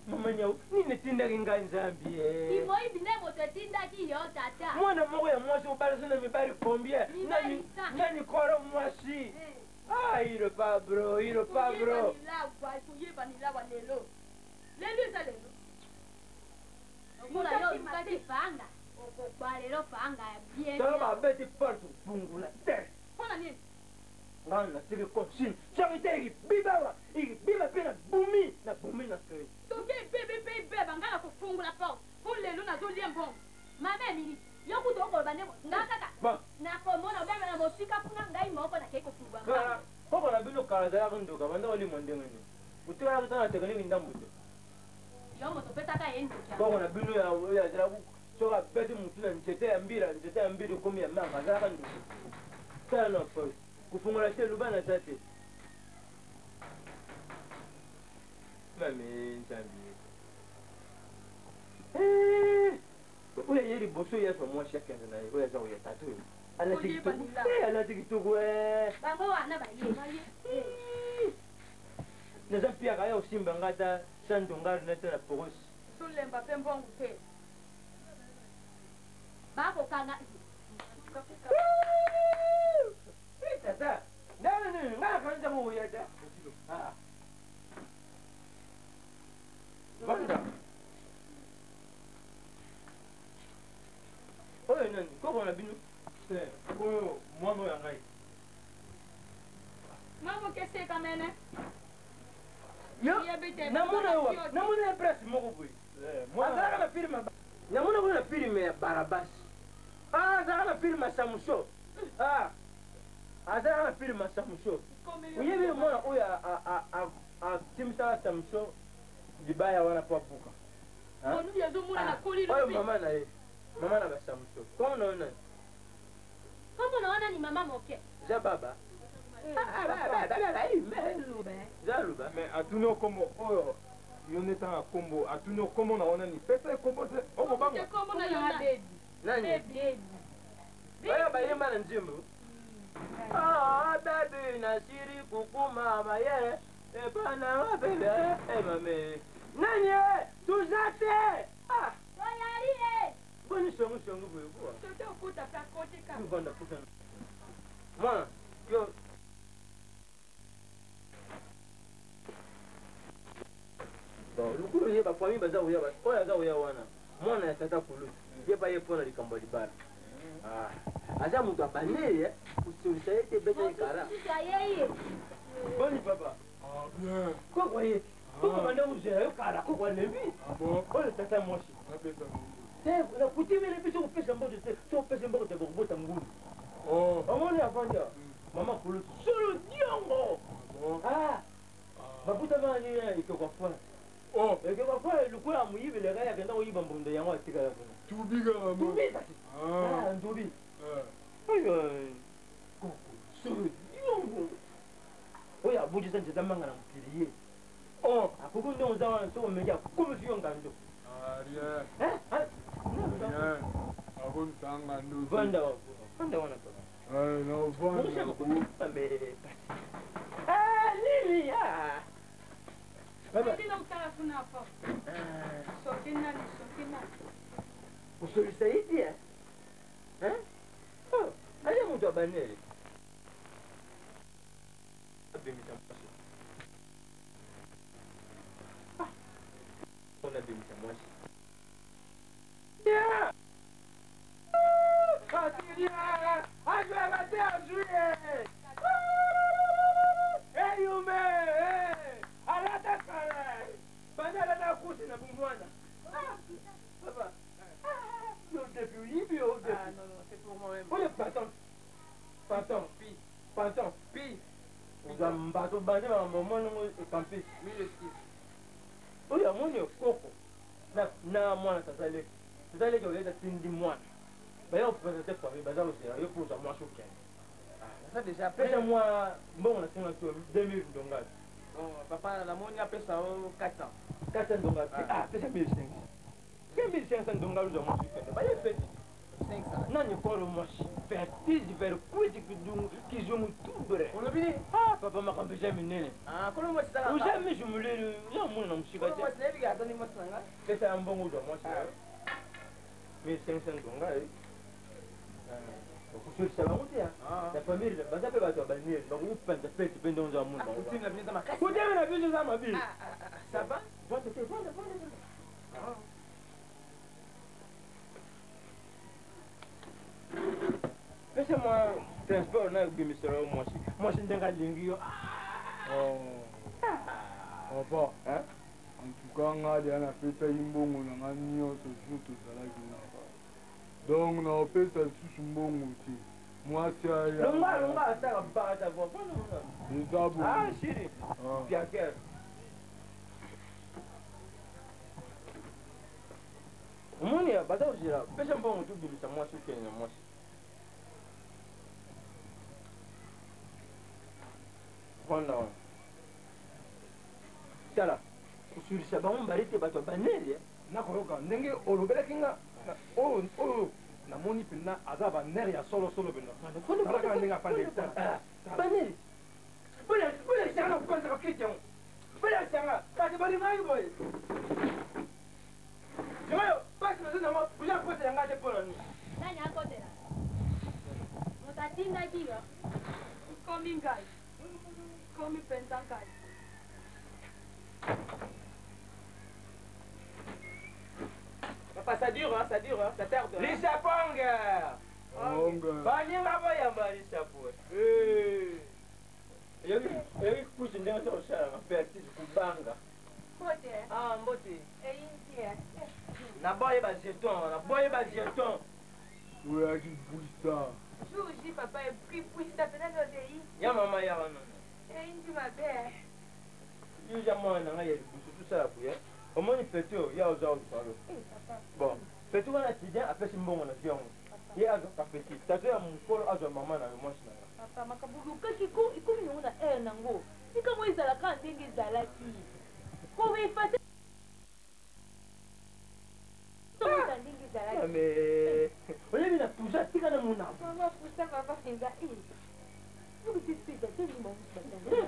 mama nyau nini etindaki ngai nzambi imoyibi nde moto etindaki yo tata mwana moko ya mwasi obalasa na mibali combien nani koro mwasi il est pas bro toyebanilabwa lelo lelo eza lelo okola yo olukaki fanga okokwa lelo fanga ya bien tala babeti porte opungula te mpona nini ngana nasili consigne soki te ikibibawa ikibiba mpe nabumi na kre soki ebebe mpe ibeba ngai nakofungula porte mpo lelo nazolia mbongo mama emili yo kuta okoloba nde nga kaka nakomona obebe na mosika mpuna ngai moko nakei kofungula kala poko na bino kala zalaka ndoka banda olimo ndenge nini utikala kutana na tekaniki ndambo te yo moto opesaka ye ndoki poko na bino yazala soki abeti mutu na nzete ya mbila okomi ya manga azalaka ndoka tala na pose kufungula te lubana za te mame nzambi oyo ye liboso oyo azwa mwasi akende na ye oyo aza koya tata oyo alati kitoko bango wana baye naza mpiaka aya osimba nga ata sandongari na te na porosi solemba mpe mbongo te bakokanga tata ndana nini nga nakanisa koya ta vanda oyo nani koko na bino oyo mwana oyo ya ngai mambo keseka mene namona ye presse moko boye azalaka na filme namona kuna na filme ya barabasi azalaka na filme ya samuso azalaka na filme ya samuso oyebi mwana oyo atimisaka samuso libaya wana po abuka oyo mama na ye mama na basamuso komo na yo nani komo na wana ni mama moke za baba za luba mais atuni okombo oyo yo nde tanga kombo atuni okombo na wana ni pesa ekombo te okobanga nani oyo bayemba na nzimbu bebi nasiri kukuma maye ebana mabele emame nani tuza te oyali boni songo boye kuwa vanda puta mwana yo lukulu ye bafami baza koya oyo aza koya wana mwana ya tata kulutu ye ba ye mpona likambo ya libala aza moto abaneye kosolisa ye te beta ekara boni papa kokwa ye koko bande kozela yo kala kokwa lebi oyo tata mwasi nakutimele biso kopesa mboto te so opesa mboto te bokobota ngulu omoni avandi mama kulutu solo diongo babuta bani ekekwa fwana ekekwa fwana lukula ya moyibele kaya akenda koyiba mbondo yango atikala kuna tubi kati ntubi oyo koko solo diongo oyo abudisa nzeta manga na mokili ye akoko ndenge oza wana soko omeki akomisi yo ngando vanda wana nini kusolisa iti aye moto abanele abimisa mwasi onabimisa mwasi eyume alata kala bandala na kuti na makambo omoni ngo campus oyo amoni okoko na mwana tazaleki oleta tindi mwana baya kopresente famille baza kosela yo mpoza mwasi okende pesa mwa mbongo na singa to 2000 ndongazi papa namoni apesa o 400 ndongazi pesa 1500 ndongazi za mwasi okende baya peti 500 nani kolo mwasi vertige verkuiti kizumutubre olobini papa makambo eza minene kolo mwasi sala ujami jumuleli uyamuna na musika kolo mwasi nayebi atoni mwasi nanga pesa ya mbongo za mwasi 1500 ndongazi okusulisa bango te na famille baza mpe bato ya baneri bakokupanza pete mpe ndonzo ya mundu kuteme na biso eza mabi saba pesa mwa transport na ebimisela yo mwasi ndenge alingi yo papa antuka nga lia napesa imbongo na nga nyonso jour tozalaki na donc naopesa lisusu mbongo te mwasi longa ataka bakata vo eza bo shiri piaker omoni baza kozela pesa mbongo tobimisa mwasi okende na mwasi vanda wana tala kosulisa bango mbali te bato ya baneri nakoyoka ndenge olobelaki nga oyo namoni mpenza aza banere ya solosolo mpenza talaka ndenge afandeli baneri bolesanga kokonzaka kiti yango bolesanga kasi balimaki boye oyo pasi nazo nango oza kotela nga te mpona nini nani akotela moto atindaki yo komi ngai komi mpenza ngai papa ça dure ça tarde lisaponge baninga boyamba lisapo eyoki kusi ndenge tokosalaka vertige kubanga mbote naboye bajeton oyaki bwisa jour J papa est pris puista peut-être odei ya mama ya wana eyindi mabe yuza mwana nanga ya libusu tosala kuya omoni peti oyo ya oza olufalo bon peti wana tidien apesi mbongo na biongo ye azwaka peti tato ya mokolo azwa mama na yo mwasi nanga papa makambo lukaki ekomi nango na aire nango likambo ezalaka ndenge ezalaki koefase ndenge ezalaki oyebi na tuza tika na monabo mama pusa papa mpenza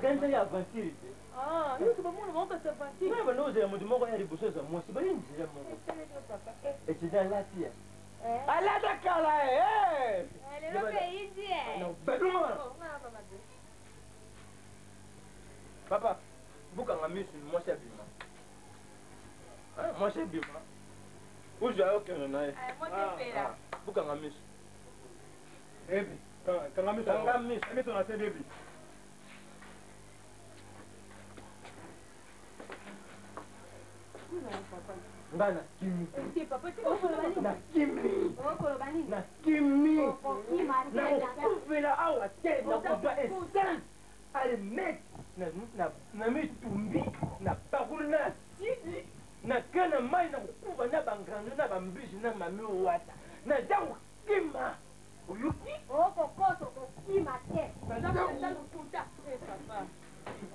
ganza ya aventure te yoto bamona baokasa aventure na bana ozela moto moko ya liboso eza mwasi baye nzela moko ekida latia alata kala lelo mpe eyindi bedunga papa bukanga misu mwasi abima mwasi abima uzwa okende naye bukanga misu ebi kanga miso na se bebi nga nakimi nakufela awa te nakozwa essence almet na mitumbi na bakulu na sidi nake na mai na kokuba na bangando na bambisi na mami owata naza kokima oyoki okokoso kokima te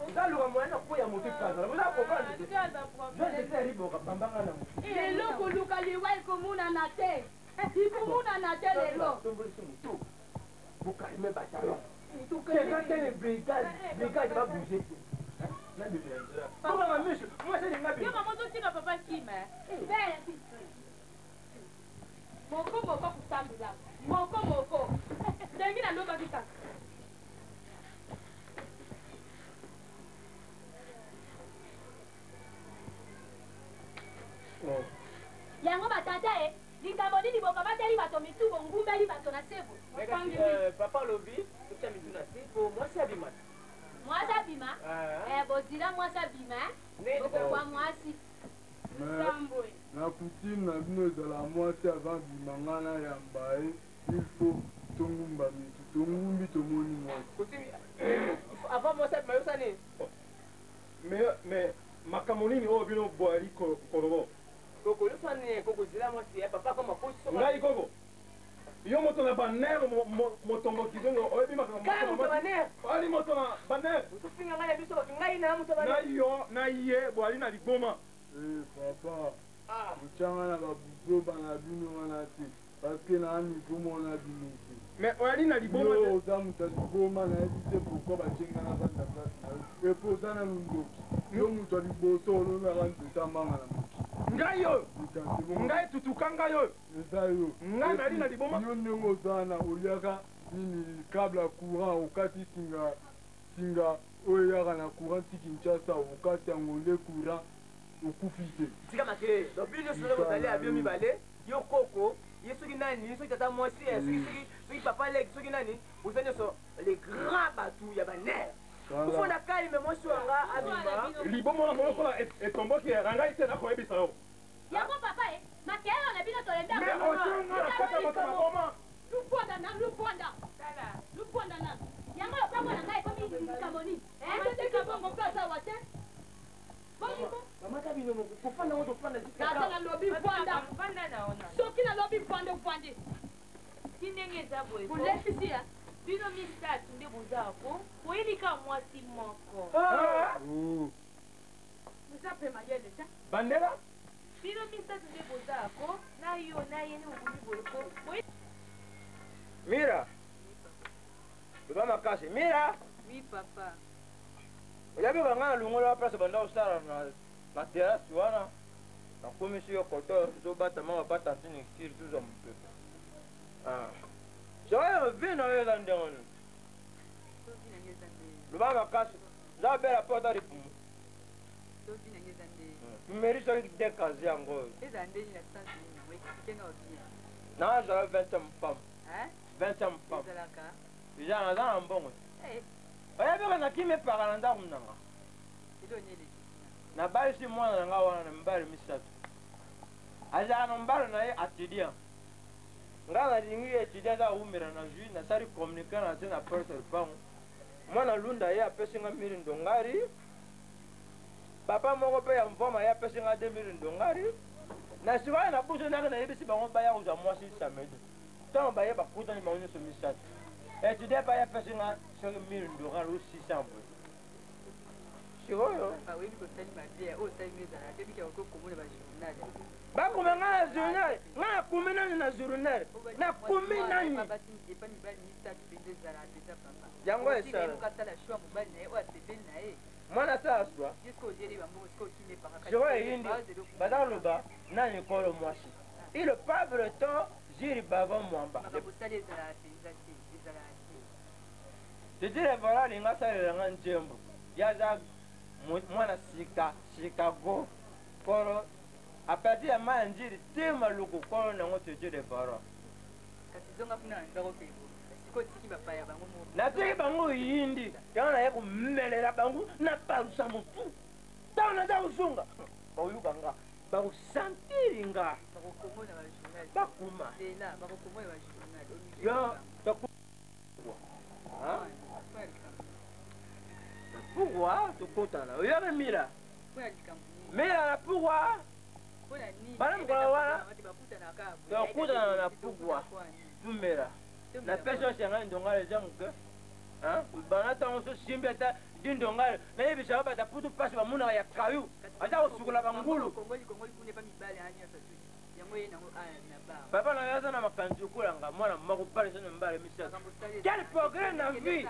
ozaluka mwana koya moto ekazala oza kokanzete riboka bambanga na lelo koluka liwa ekomonana te ekomonana te lelo tombolisi motu bokalime batalon tekatene brigade babouge te nabibela miso mwaselinga mozotika papa kima moko kusambula moko ndenge nalobaki kaka yango batata likambo nini bokabateli bato mitu bongumbeli bato na sebo papa lobi totya mitu na se po mwasi abima mwasi abima bozila mwasi abima bokokwa mwasi na kutime na bino ezala mwasi avant bima nga na yamba ye il faut tongumba mitu tongumbi tomoni mwasi avant mwasi abima yosani mais makambo nini oyo bino boyali kolobo koko yosani koko zela mwasi ya papa koma poso ngai koko yo moto na banere motombo kizongo oyebi makamboali moto na banere otofinga ngai na biso bato ngai na moto na yo na ye boyali na liboma papa ochanga na babuzoba na bino wana te parceke na nikomona bino te mais oyali na liboma yo oza moto ya liboma nayebi te pourkui batiengana banda place na yo epo oza na lundoki yo moto ya liboso olonaka mpesa mbanga na moki ngai oyo ngai tutuka ngai oyo eza yo ngai nali na liboma yo ndenge oza wana oliaka nini câble ya courant okati singa oyo eyaka na courant ti kinshasa okati yango nde courant okufi te tika make donc bino nyonso nde bozali ya bio mibale yo koko ye soki nani soki tata mwasi soki papa leki soki nani boza nyonso les grands bato ya banere kufonda kali me mwasi wanga abima liboma na moyokola etomboki rangai te nakoyebisa yo yango papa e makeyelo na bino tolembe mais otonga na kata moto maboma luponda na luponda na yango lopango na ngai ekomi likambo nini toteki bongo mpe oza wa te mamaka bino kofanda ngo tofanda kaka nalobi vwanda soki nalobi vwanda ovwandi ti ndenge eza boye kolefisi ya bino misatu nde bozako koyelika mwasi moko oza mpe mayele ta bandela bino misatu nde bozako na yo na ye nde bokumi boloko mira loba makasi mira oui papa oyabi banga na lungola wa place banda osala na terasi wana nakomisi yo koto tozobatama babata ntini kiri tozwa mopepe soyo vi na yo eza ndenge nini loba makasi za bela po ata lipumu tumeri soki dekazi yango oyo nazala 20 mpam 20 mpam eza naza na mbongo oyebika nakimi epaka na ndako nanga nabalisi mwana na nga wana na mibali misatu azala na mbalo na ye atidia nga nalingi etidia aza awumela na jui nasali communike na te na porte lupango mwana lunda ye apesi nga 1000 ndongari papa moko mpe ya mvoma ye apesi nga 2000 ndongari na sikoyo na buso ndenge nayebisi bango baya kozwa mwasi samedi ntango baye bakutani bango nyonso misatu etudia pa ye apesi nga soki 1000 ndongari o 600 boye sikoyo bakumi nga na journal nga nakumi nani na journal nakumi nani yango esala mwana asala swa sikoyo eyindi baza koloba nani kolo mwasi il pas breton jiri bava mwamba titile vola linga asalelanga njembo yaza mwana sikago kolo apati ya maya njiri ti maluku kolo nango titile vola natiki bango yindi yango naye komelela bango na palusa motu ntango naza kosunga bayuka nga bakosantiri nga bakuma yo pourquoi tokotana oyobe mila mila na pourquoi bana mokolo wana tokutana na pourquoi tumela na pesi osengani ndongala eza moke bana ntango so simbi ata di ndongala nayebisaka bata putu mpasi bamonaka ya kayu aza kosukola bangulu papa na yo aza na makanisi okolanga mwana moko palisa na mibale misatu quel progrès na vie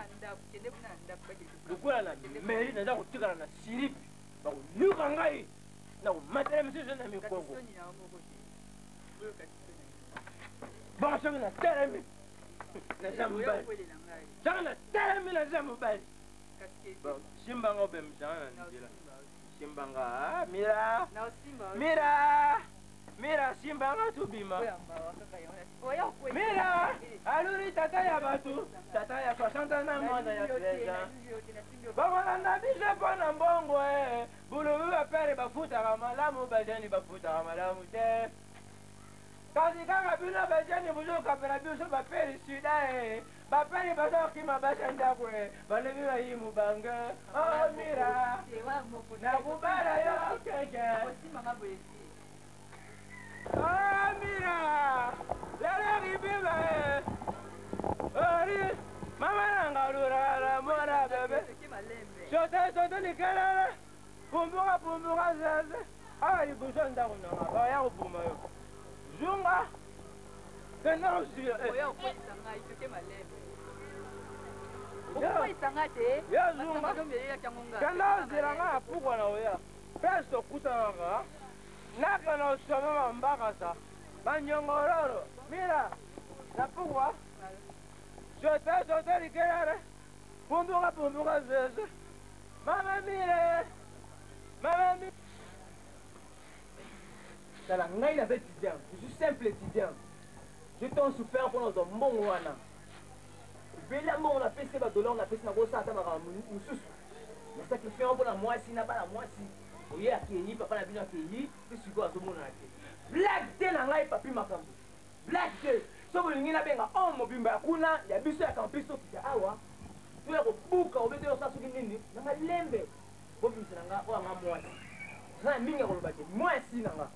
lokola na meri naza kotikala na silipi bakoluka ngai na komatela misusu na mikongo bongo soki natelemi naza mobali soki natelemi naza mobali simbanga obemisanga na nzela simbanga mira simbanga tubima mira aluri tata ya bato tata ya 60 na mwana ya 13 ans bakolanda biso mpo na mbongo bulubi bapere bafutaka malamu bajeni bafutaka malamu te kasi kaka bino bajeni bozokapela biso bapere sida bapani bazokima bashandako balebi bayimu banga omira nakubala yo keke omira lelo kibiba ori mama nanga lurara mona bebe sote likelele pumbuka zeze ali kuso ndako nanga baya kupuma yo zunga kena usila ya zunga kena usila nga apukwa na oya peso kutananga naka na usome mambaka sa banyongororo mira napukwa sote likelele pumbuka zeze mama mire Tala ngai na étudiant, je suis simple étudiant. Je t'en souffert pour notre bon wana. Bela mon on a fait ces badolons, on a fait ça go ça ta mara mususu. Na sacrifier pour la moisi na ba la moisi. Oye akeli papa na bino akeli, puis siko azomona ake. Black te na ngai papi makambo. Black te. So bolingi na benga on mobimba kuna ya biso ya campus to kia awa. Tu ya ko buka obete yo sasu nini na malembe. Bobimisa na nga o nga moisi. Na minga ko lobate moisi na nga.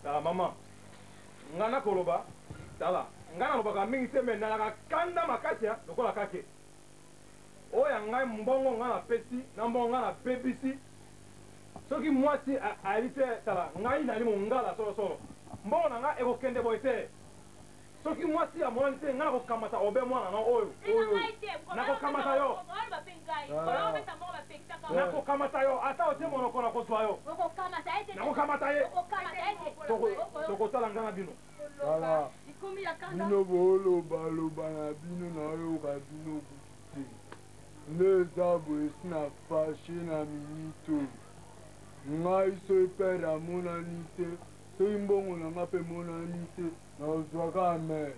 Tala mama, ngana koloba, tala, ngana lobaka mingi seme nalaka kanda makasi ya, lokola kake. Oya ngai mbongo ngana pesi, na mbongo ngana bebisi. Soki mwasi alite tala, ngai nali mongala solo. Mbongo na nga eko kende boite. Soki mwasi ya mwana nite ngana kokamata obe mwana na oyo. Nako kamata yo. Nako kamata yo, ata otie monoko na kozwa yo. Nako kamata ye. Toko tala ngana bino. Tala, bino boloba na bino na yoka bino kute. Leza boesi na fashe na minito. Ngai so ipera monani te. So imbongo na nga pe monani te. Na ozwaka ame.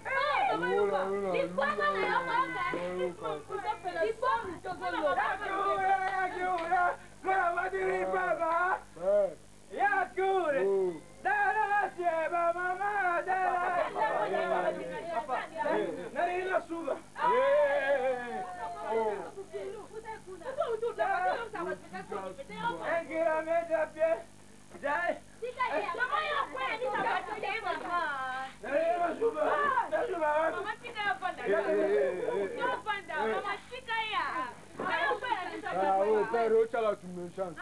Père, chala tu me chantes.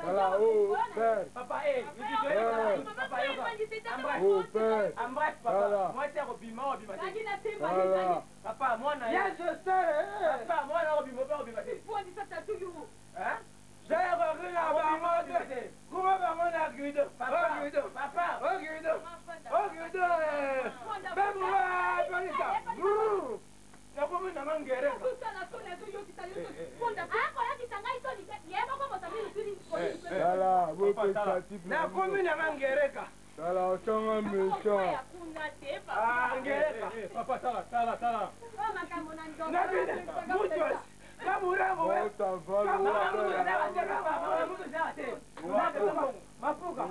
Voilà, oh, père. Papa, oh, père. Papa, moi, c'est Robima, Voilà. Papa, moi, yes, je sais. Papa, moi, Robima, hein? J'ai regardé la maman. Comment maman a guidé? Papa, papa, oh, guidé. Oh, guidé. Ben, moi, Bonita. Na kwa mimi na mangere. Tala, vous pouvez na kwa mimi na mangereka. Tala, ochanga méchant. Ah, ngereka. Papa tala. Oh, makambo na ndo. Na bine, mucho. Kamurango we. Mapuka.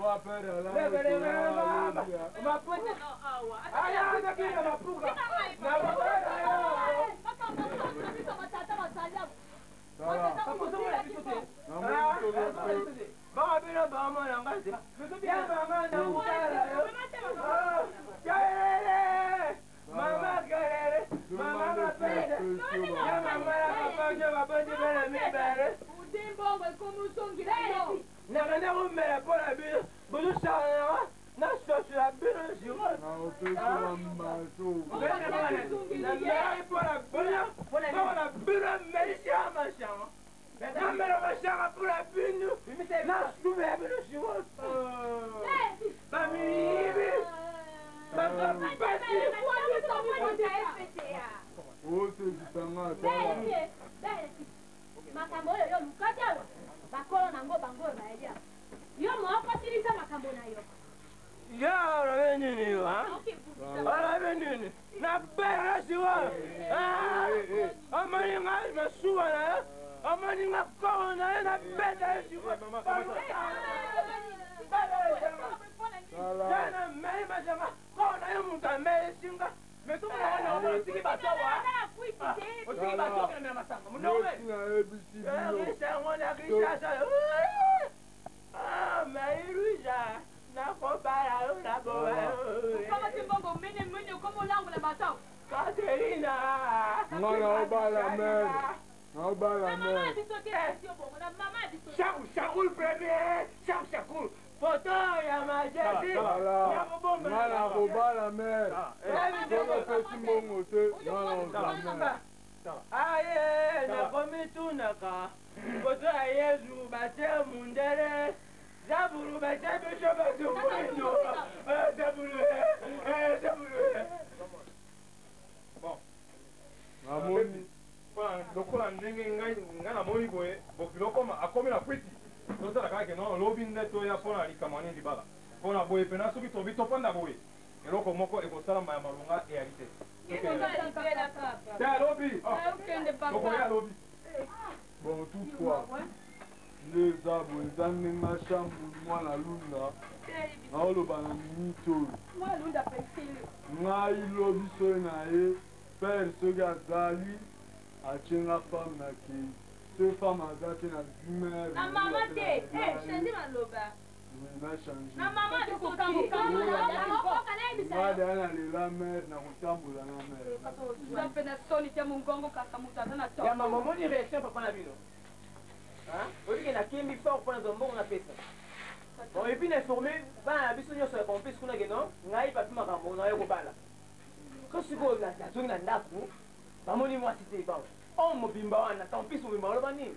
Jana mai majama. Kona yo muta mai singa. Mais tout le monde a dit que bateau wa. O tiki bateau que na masanga. Munowe. Risha ngona risha sa. Ah, mais risha. Na ko bara na bo. Kama timbongo mene como lango la bateau. Caterina. Ngana obala mer. Obala Maman mer. dit sauter sur bon, maman dit sauter. Chacoul premier. Chacoul. Photo ya majeti. Ngana obala mer. Solo pesi mbongo te. Ngana obala mer. Aye, na komi tunaka. Photo ya Yesu bate mundere. Zaburu bate bisho bate mwendo. Zaburu. Bon. Namoni. Lokola ndenge ngai namoni boye biloko akomi na kwiti tozala kaka no lobi nde toya mpona likambo nini libala mpona boye mpena soki tobi topanda boye eloko moko ekosalama ya malonga eyali te te alobi tokoya alobi Bon, toutefois, les arbres, les amenés ma chambre, moi la luna, naoloba na mito. Ngai lobi so na ye, père soki azali, achenga femme na ke. Ce femme azaki na mère. Na maman te, change maloba. Na changer. Na maman te kokambo Ngai da na lela mère na kotambola na mère. Nzapena soni te mungongo kaka mutaza na to. Ya mama moni réaction papa na bino. Hein? Olingi na kimbi fort pour na mbongo na pesa. Bon et puis na informer ba biso nyoso ya complice kuna geno ngai papi makambo na yo kobala. Kasi ko la tatu na ndaku. Ba moni mwasi te ba. On mobimba wana tant pis mobimba loba nini.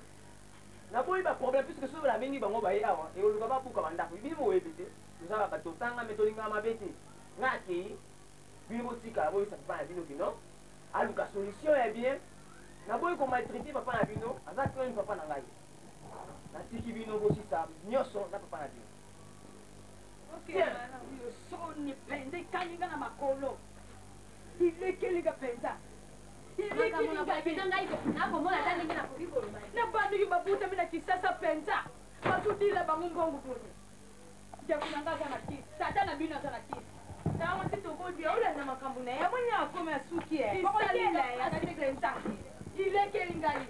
Na boyi ba problème puisque so la mingi bango ba yawa e oluka ba buka bandaku. Bini mo webete. Nzaka ka totanga metolinga mabete. Ngaki bino tika boyi sa pa bino bino. Aluka solution est bien. Na boyi ko maltraiter papa na bino, azaki ni papa na ngai. Na tiki bino bosi sa nyoso na papa na bino. Okay, yo soni pende kalinga na makolo. Ile kelinga penda. Ile kelinga penda ngai ko na ko mona tande ngina ko biko lumai. Na bandu ki babuta mina kisasa penda. Batutile bangu mbongo tuni. Ja kunanga sana kisi. Tata na bino sana kisi. Tawa sitoko dia ula na makambo na ya mwenye akome asuki e. Isalila ya katika ile kelingali.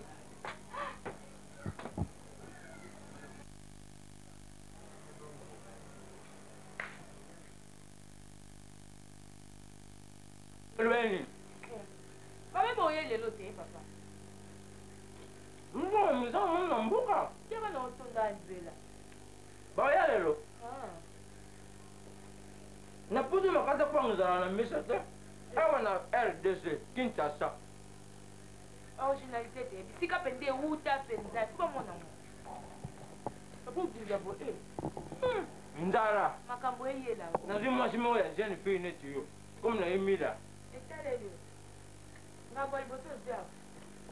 Lweni. Baba boye lelo te papa. Mbona mzao mna mbuka? Kema na otonda nzela. Ba ya lelo. Ah. Na pudu makata kwa ngzala na misate. Awa na RDC Kinshasa. Originalité te. Bisika pende uta penza. Siko mona mo. Papa ubiza bo Ndara. makambo eyela. Nazi mwasi mo ya jeune fille neti yo. Comme na Emila. Etaleli. Ngabo iboto zia.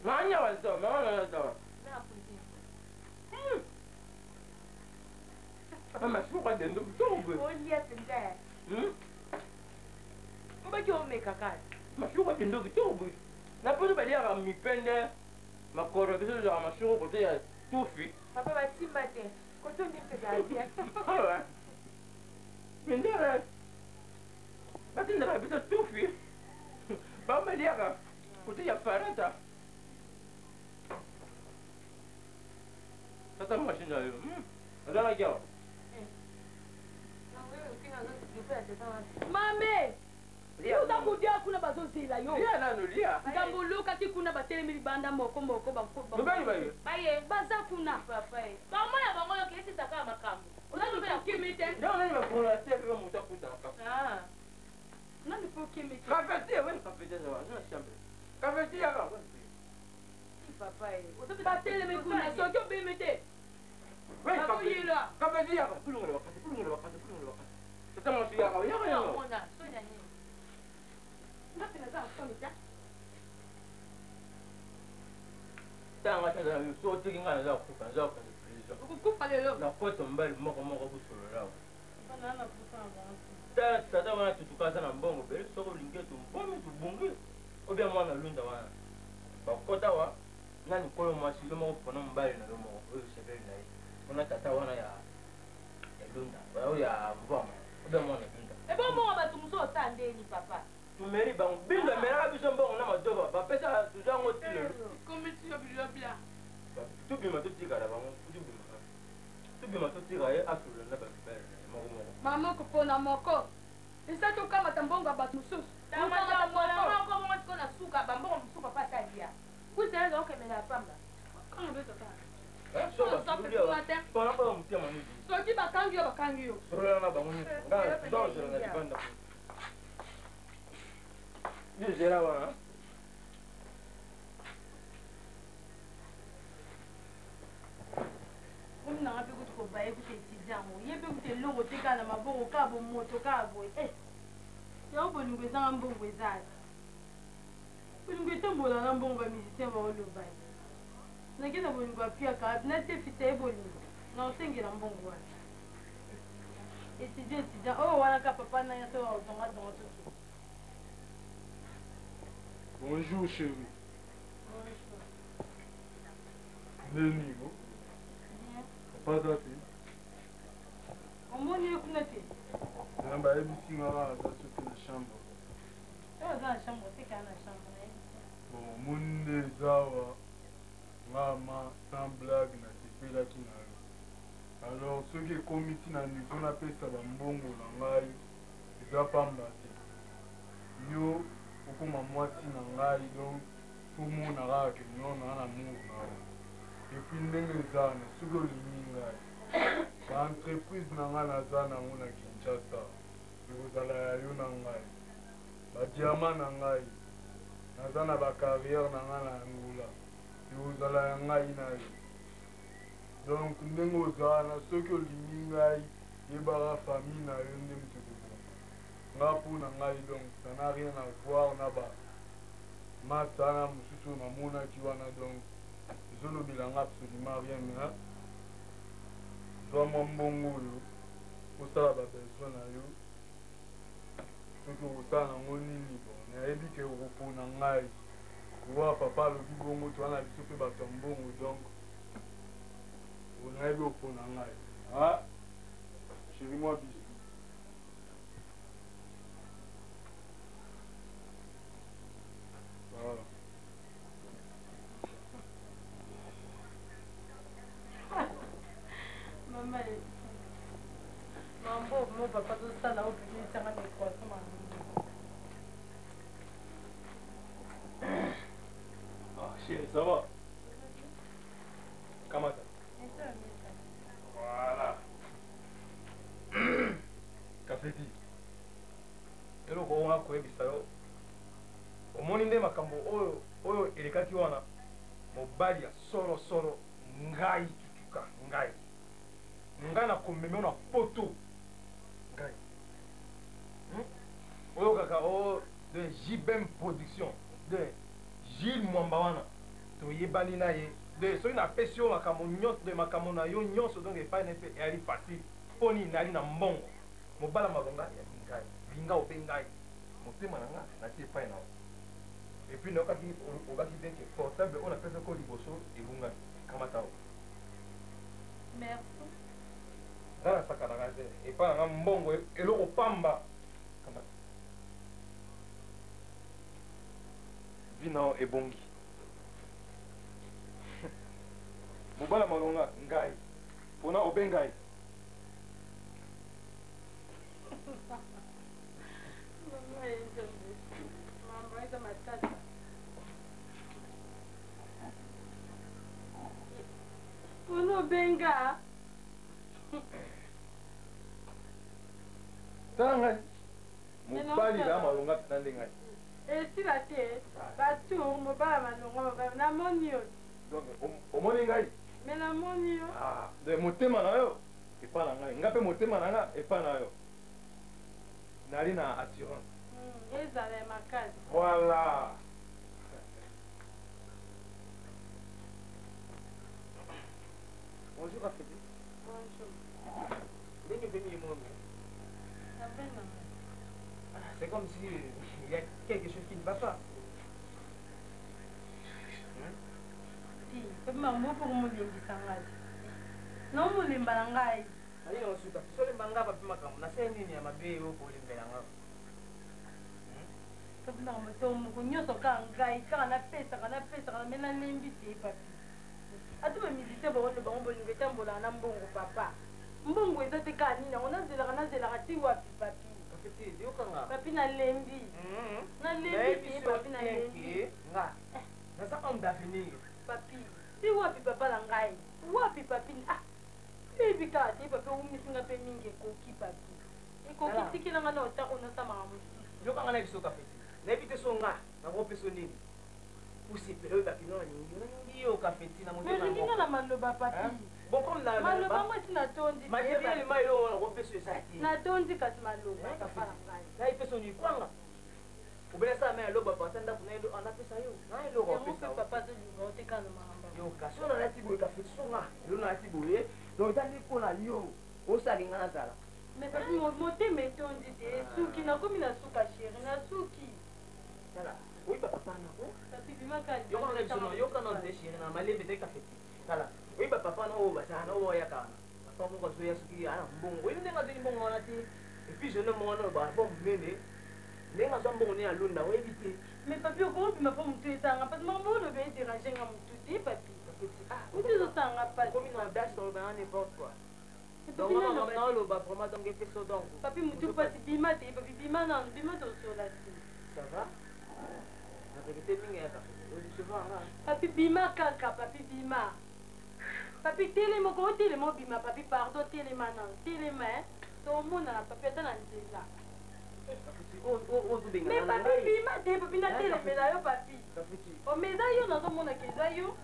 Nanya walto, mama walto. Na kuzi. Mama shuka dendo tobe. Olia penza. Mbaki omeka kaka. Mashuka dendo tobe. Na pudu balia ga mipende. Makoro biso za mashuka kote ya tufi. Papa batimba te. Koto ndi pesa adia. Awa. Mindara. Batinda ba biso tufi. Ba balia ga kote ya farata. Tata mashina yo. Adala kya. Mame! Yuta kudia kuna bazozila yo. Lia nanu lia. Ngambuluka ti kuna batelemi libanda moko bako. Mbani bayo. Baye, baza kuna. Papa e. Bamo ya bango yo kesi taka makambo. Unani po kimite? Ndio nani bakona tebe mutakuta. Ah. Unani po kimite? Kafeti wewe kafeti za wana shamba. Kafeti yaka. Papa e. Batelemi kuna soki obimite. Wewe Bako kafeti. yila. Kafeti yaka. Kulungula wakati. Tata mwashi yaka. Yaka. Ona, sonya nini? Ngapi na za soni ta? Tanga tata so tiki ngana za kufa za kwa prison. Ukukufa lelo. Na kwetu mbali moko kusolo lao. Bana na kufa Tata wana tutukaza na mbongo bele soko lingetu mbongo tubungi. Obia mwana lunda wana. Bakota wa nani koyo mwasi lomo kupona mbali na lomo oyo sebeli na yi. Ona tata wana ya lunda. Wao ya mbongo. Binta mwana Binta. Et bon, moi, on va tout me sauter, papa. Tu mérites, bon, Binta, mais là, tu es bon, on a ma doigt. Va faire ça, tu as un autre style. Comme tu as vu le bien. Tout bien, tout tigre là-bas, tout bien. Tout bien, tout tigre, et à ce là-bas, maman, que pour mon corps. Et ça, tu as un bon gabat, nous sous. Tu as un bon gabat, comment on a souka, bambon, on souka pas ça hier. Vous savez donc que la femme là. Quand on veut te faire. Soki bakangi yo bakangi yo. Sorola na bango ni. Nga donc na dibanda. Ni gera wana. On n'a pas pu ko baye ko étudiant mo. Yebe ko te longo te kana mabongo ka bo moto ka bo. Yo bonu ngwe za mbongo za. Bonu ngwe tambola na mbongo ba musicien ba lo baye. Nakita bonu kwa pia ka na te fite bonu. Na usengira mbongo wa. Étudiant. Oh wana ka papa na yaso donga tout. Bonjour chérie. Neni go. Papa zati. Omoni kunati. Namba ebisi ngara za sote na chambre. Oh za chambre, c'est kana chambre. Bon, monde zawa. Ngama sans blague na tipela kinayo. Alors ceux qui comité na niveau na pesa ba mbongo na ngai eza pamba te. Yo okoma mwasi na ngai donc tout monde na ka non na amour na. Et puis ndenge eza na soki olingi ngai. Ba entreprise na ngai naza nango na Kinshasa ekozala ya yo na ngai. Ba diamant na ngai naza na ba carrière na ngai na Angola ekozala ya ngai na yo. Donc ndenge ozala soki olingi ngai yebaka famille na yo nde moto tozala nga mpona ngai donc ça n'a rien à voir na ba masana mosusu namonaki wana donc ezolobelanga absolument rien mais zwa mwa mbongo oyo osala babesoin na yo soki okosala nango nini bon nayebi ke okopona ngai owa papa alobi bongo towana biso mpe bato ya mbongo donc on a eu au fond en live. Ah, chérie, moi, bis. Voilà. Maman, mon papa, tout ça là, au plus, ça m'a mis quoi, ça m'a Ah, chérie, ça va? Comment ça? Voilà. Kafeti. Eloko onga koyebisa yo. Omoni nde makambo oyo elekaki wana mobali ya solo ngai tutuka ngai. Ngai na komeme na poto. Ngai. Oyo kaka de JBM Production de Gilles Mwamba wana. Toyebani na ye. De soki napesi yo makambo nyonso de makambo na yo nyonso donc epai na mpe eyali facile mpo nini nali na mbongo mobala malonga ya ngai linga ope ngai motema na nga nati epai na yo epuis naokaki okaki deke portable oyo napesaki o liboso ebungami kamata o merci nga nasakanaka te epai na nga mbongo eloko pamba kamata vi na yo ebongi mobala malonga ngai mpona obe ngai mpona obenga tala ngai mobali na malonga mpena nde ngai esila te batour mobala malonga namoni yo donc omoni ngai me namoni yo de motema na yo epa na ngai nga mpe motema na nga epa na yo nali na assurance ezala ya makasi voilà bonjour Afedi bonjour ndenge veni mono napena c'est comme si il y a quelque chose qui ne va pas mamu mpo komolembisa ngai nomolemba na ngai ali osuka sole mbanga papi makambo na se nini ya mabe yo kolembela nga papi na moto nyonso kaka ngai kaka napesaka na me nalembi te papi ati bamizite baono bango bolingo etambolaka na mbongo papa mbongo eza te kaka nini yango nazelaka ti wapi papi papi nalembi te papi nalembi nga naza homme d'avenir papi ti wapi papa na ngai wapi papi lebi kaka te papi oumisinga mpe mingi ekoki papi ekoki tikelanga na otako nasamaka mosusu yokanga na biso kafeti nayebi te so nga nakopeso nini usepela oyo bapino nalingi yo kafeti na moteolinginga na maloba papi bon comme na maloba ngo esi natondi matériel ma yo nakopeso eza te natondi kasi maloba nayepeso nikwanga obelasa me aloba pata ndako anapesa yo naelokopesa papa tolinga otekana maamba yo kasi oyo nalati boye kafeti so nga elo nalati boye donc etandi mpona yo osalinga nazala mais papi motema etondi te suki nakomi na suka sheri na suki tala oyiba papa nako papi bimakali yokana nde sheri na malembe te kafeti tala oyiba papa na oyo bazala na oyo oyaka papa moko azoya soki ana mbongo oyebi ndenge azoli mbongo wana te epuis jeune moko wana babo monene ndenge azwa mbongo ne alonda oyebi te mais papi okobima mpo motu etanga parce makambo oyo lobe edérange nga motu te papi motu ezosanga pasi komi na audace olobanga n'importe quoi naoloba vraiment donc epeso donc papi motu pasi bima te papi bima nano bima tosola te ça va narekete mingi ya kafeosevanga papi bima kaka papi bima papi telema oko otelema obima papi pardon telema nano telema tomonana papi ata na nzela mais papi bima te papi natelemela yo papi omeza yo nazomonaka eza yo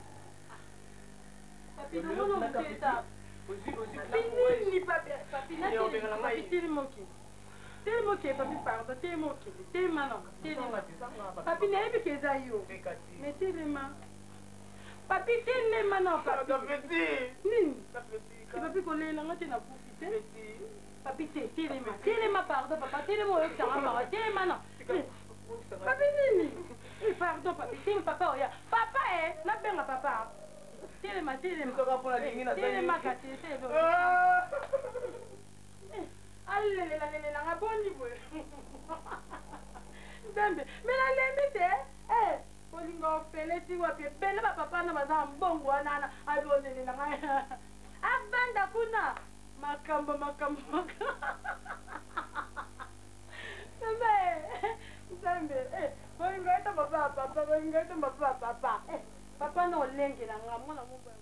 papi nomona motu eta nini papi telimoki telimoki papi pardon telimoki telema non telema papi nayebi ke eza yo mais telema papi telema non papi nini papi kolelanga te na kufi te papi te telema telema pardon papa telema oyokisanga maka telema non papi nini pardon papi telema papa oya papa nabenga papa telema telema kati alelelanga boni boye nzambe me nalembi te olinga ofele wapi ebele bapapa na baza mbongo wana alolelelanga avanda kuna makambo nzambe olinga eta papa papa olinga eta papa papa na olengelanga mwana mobaa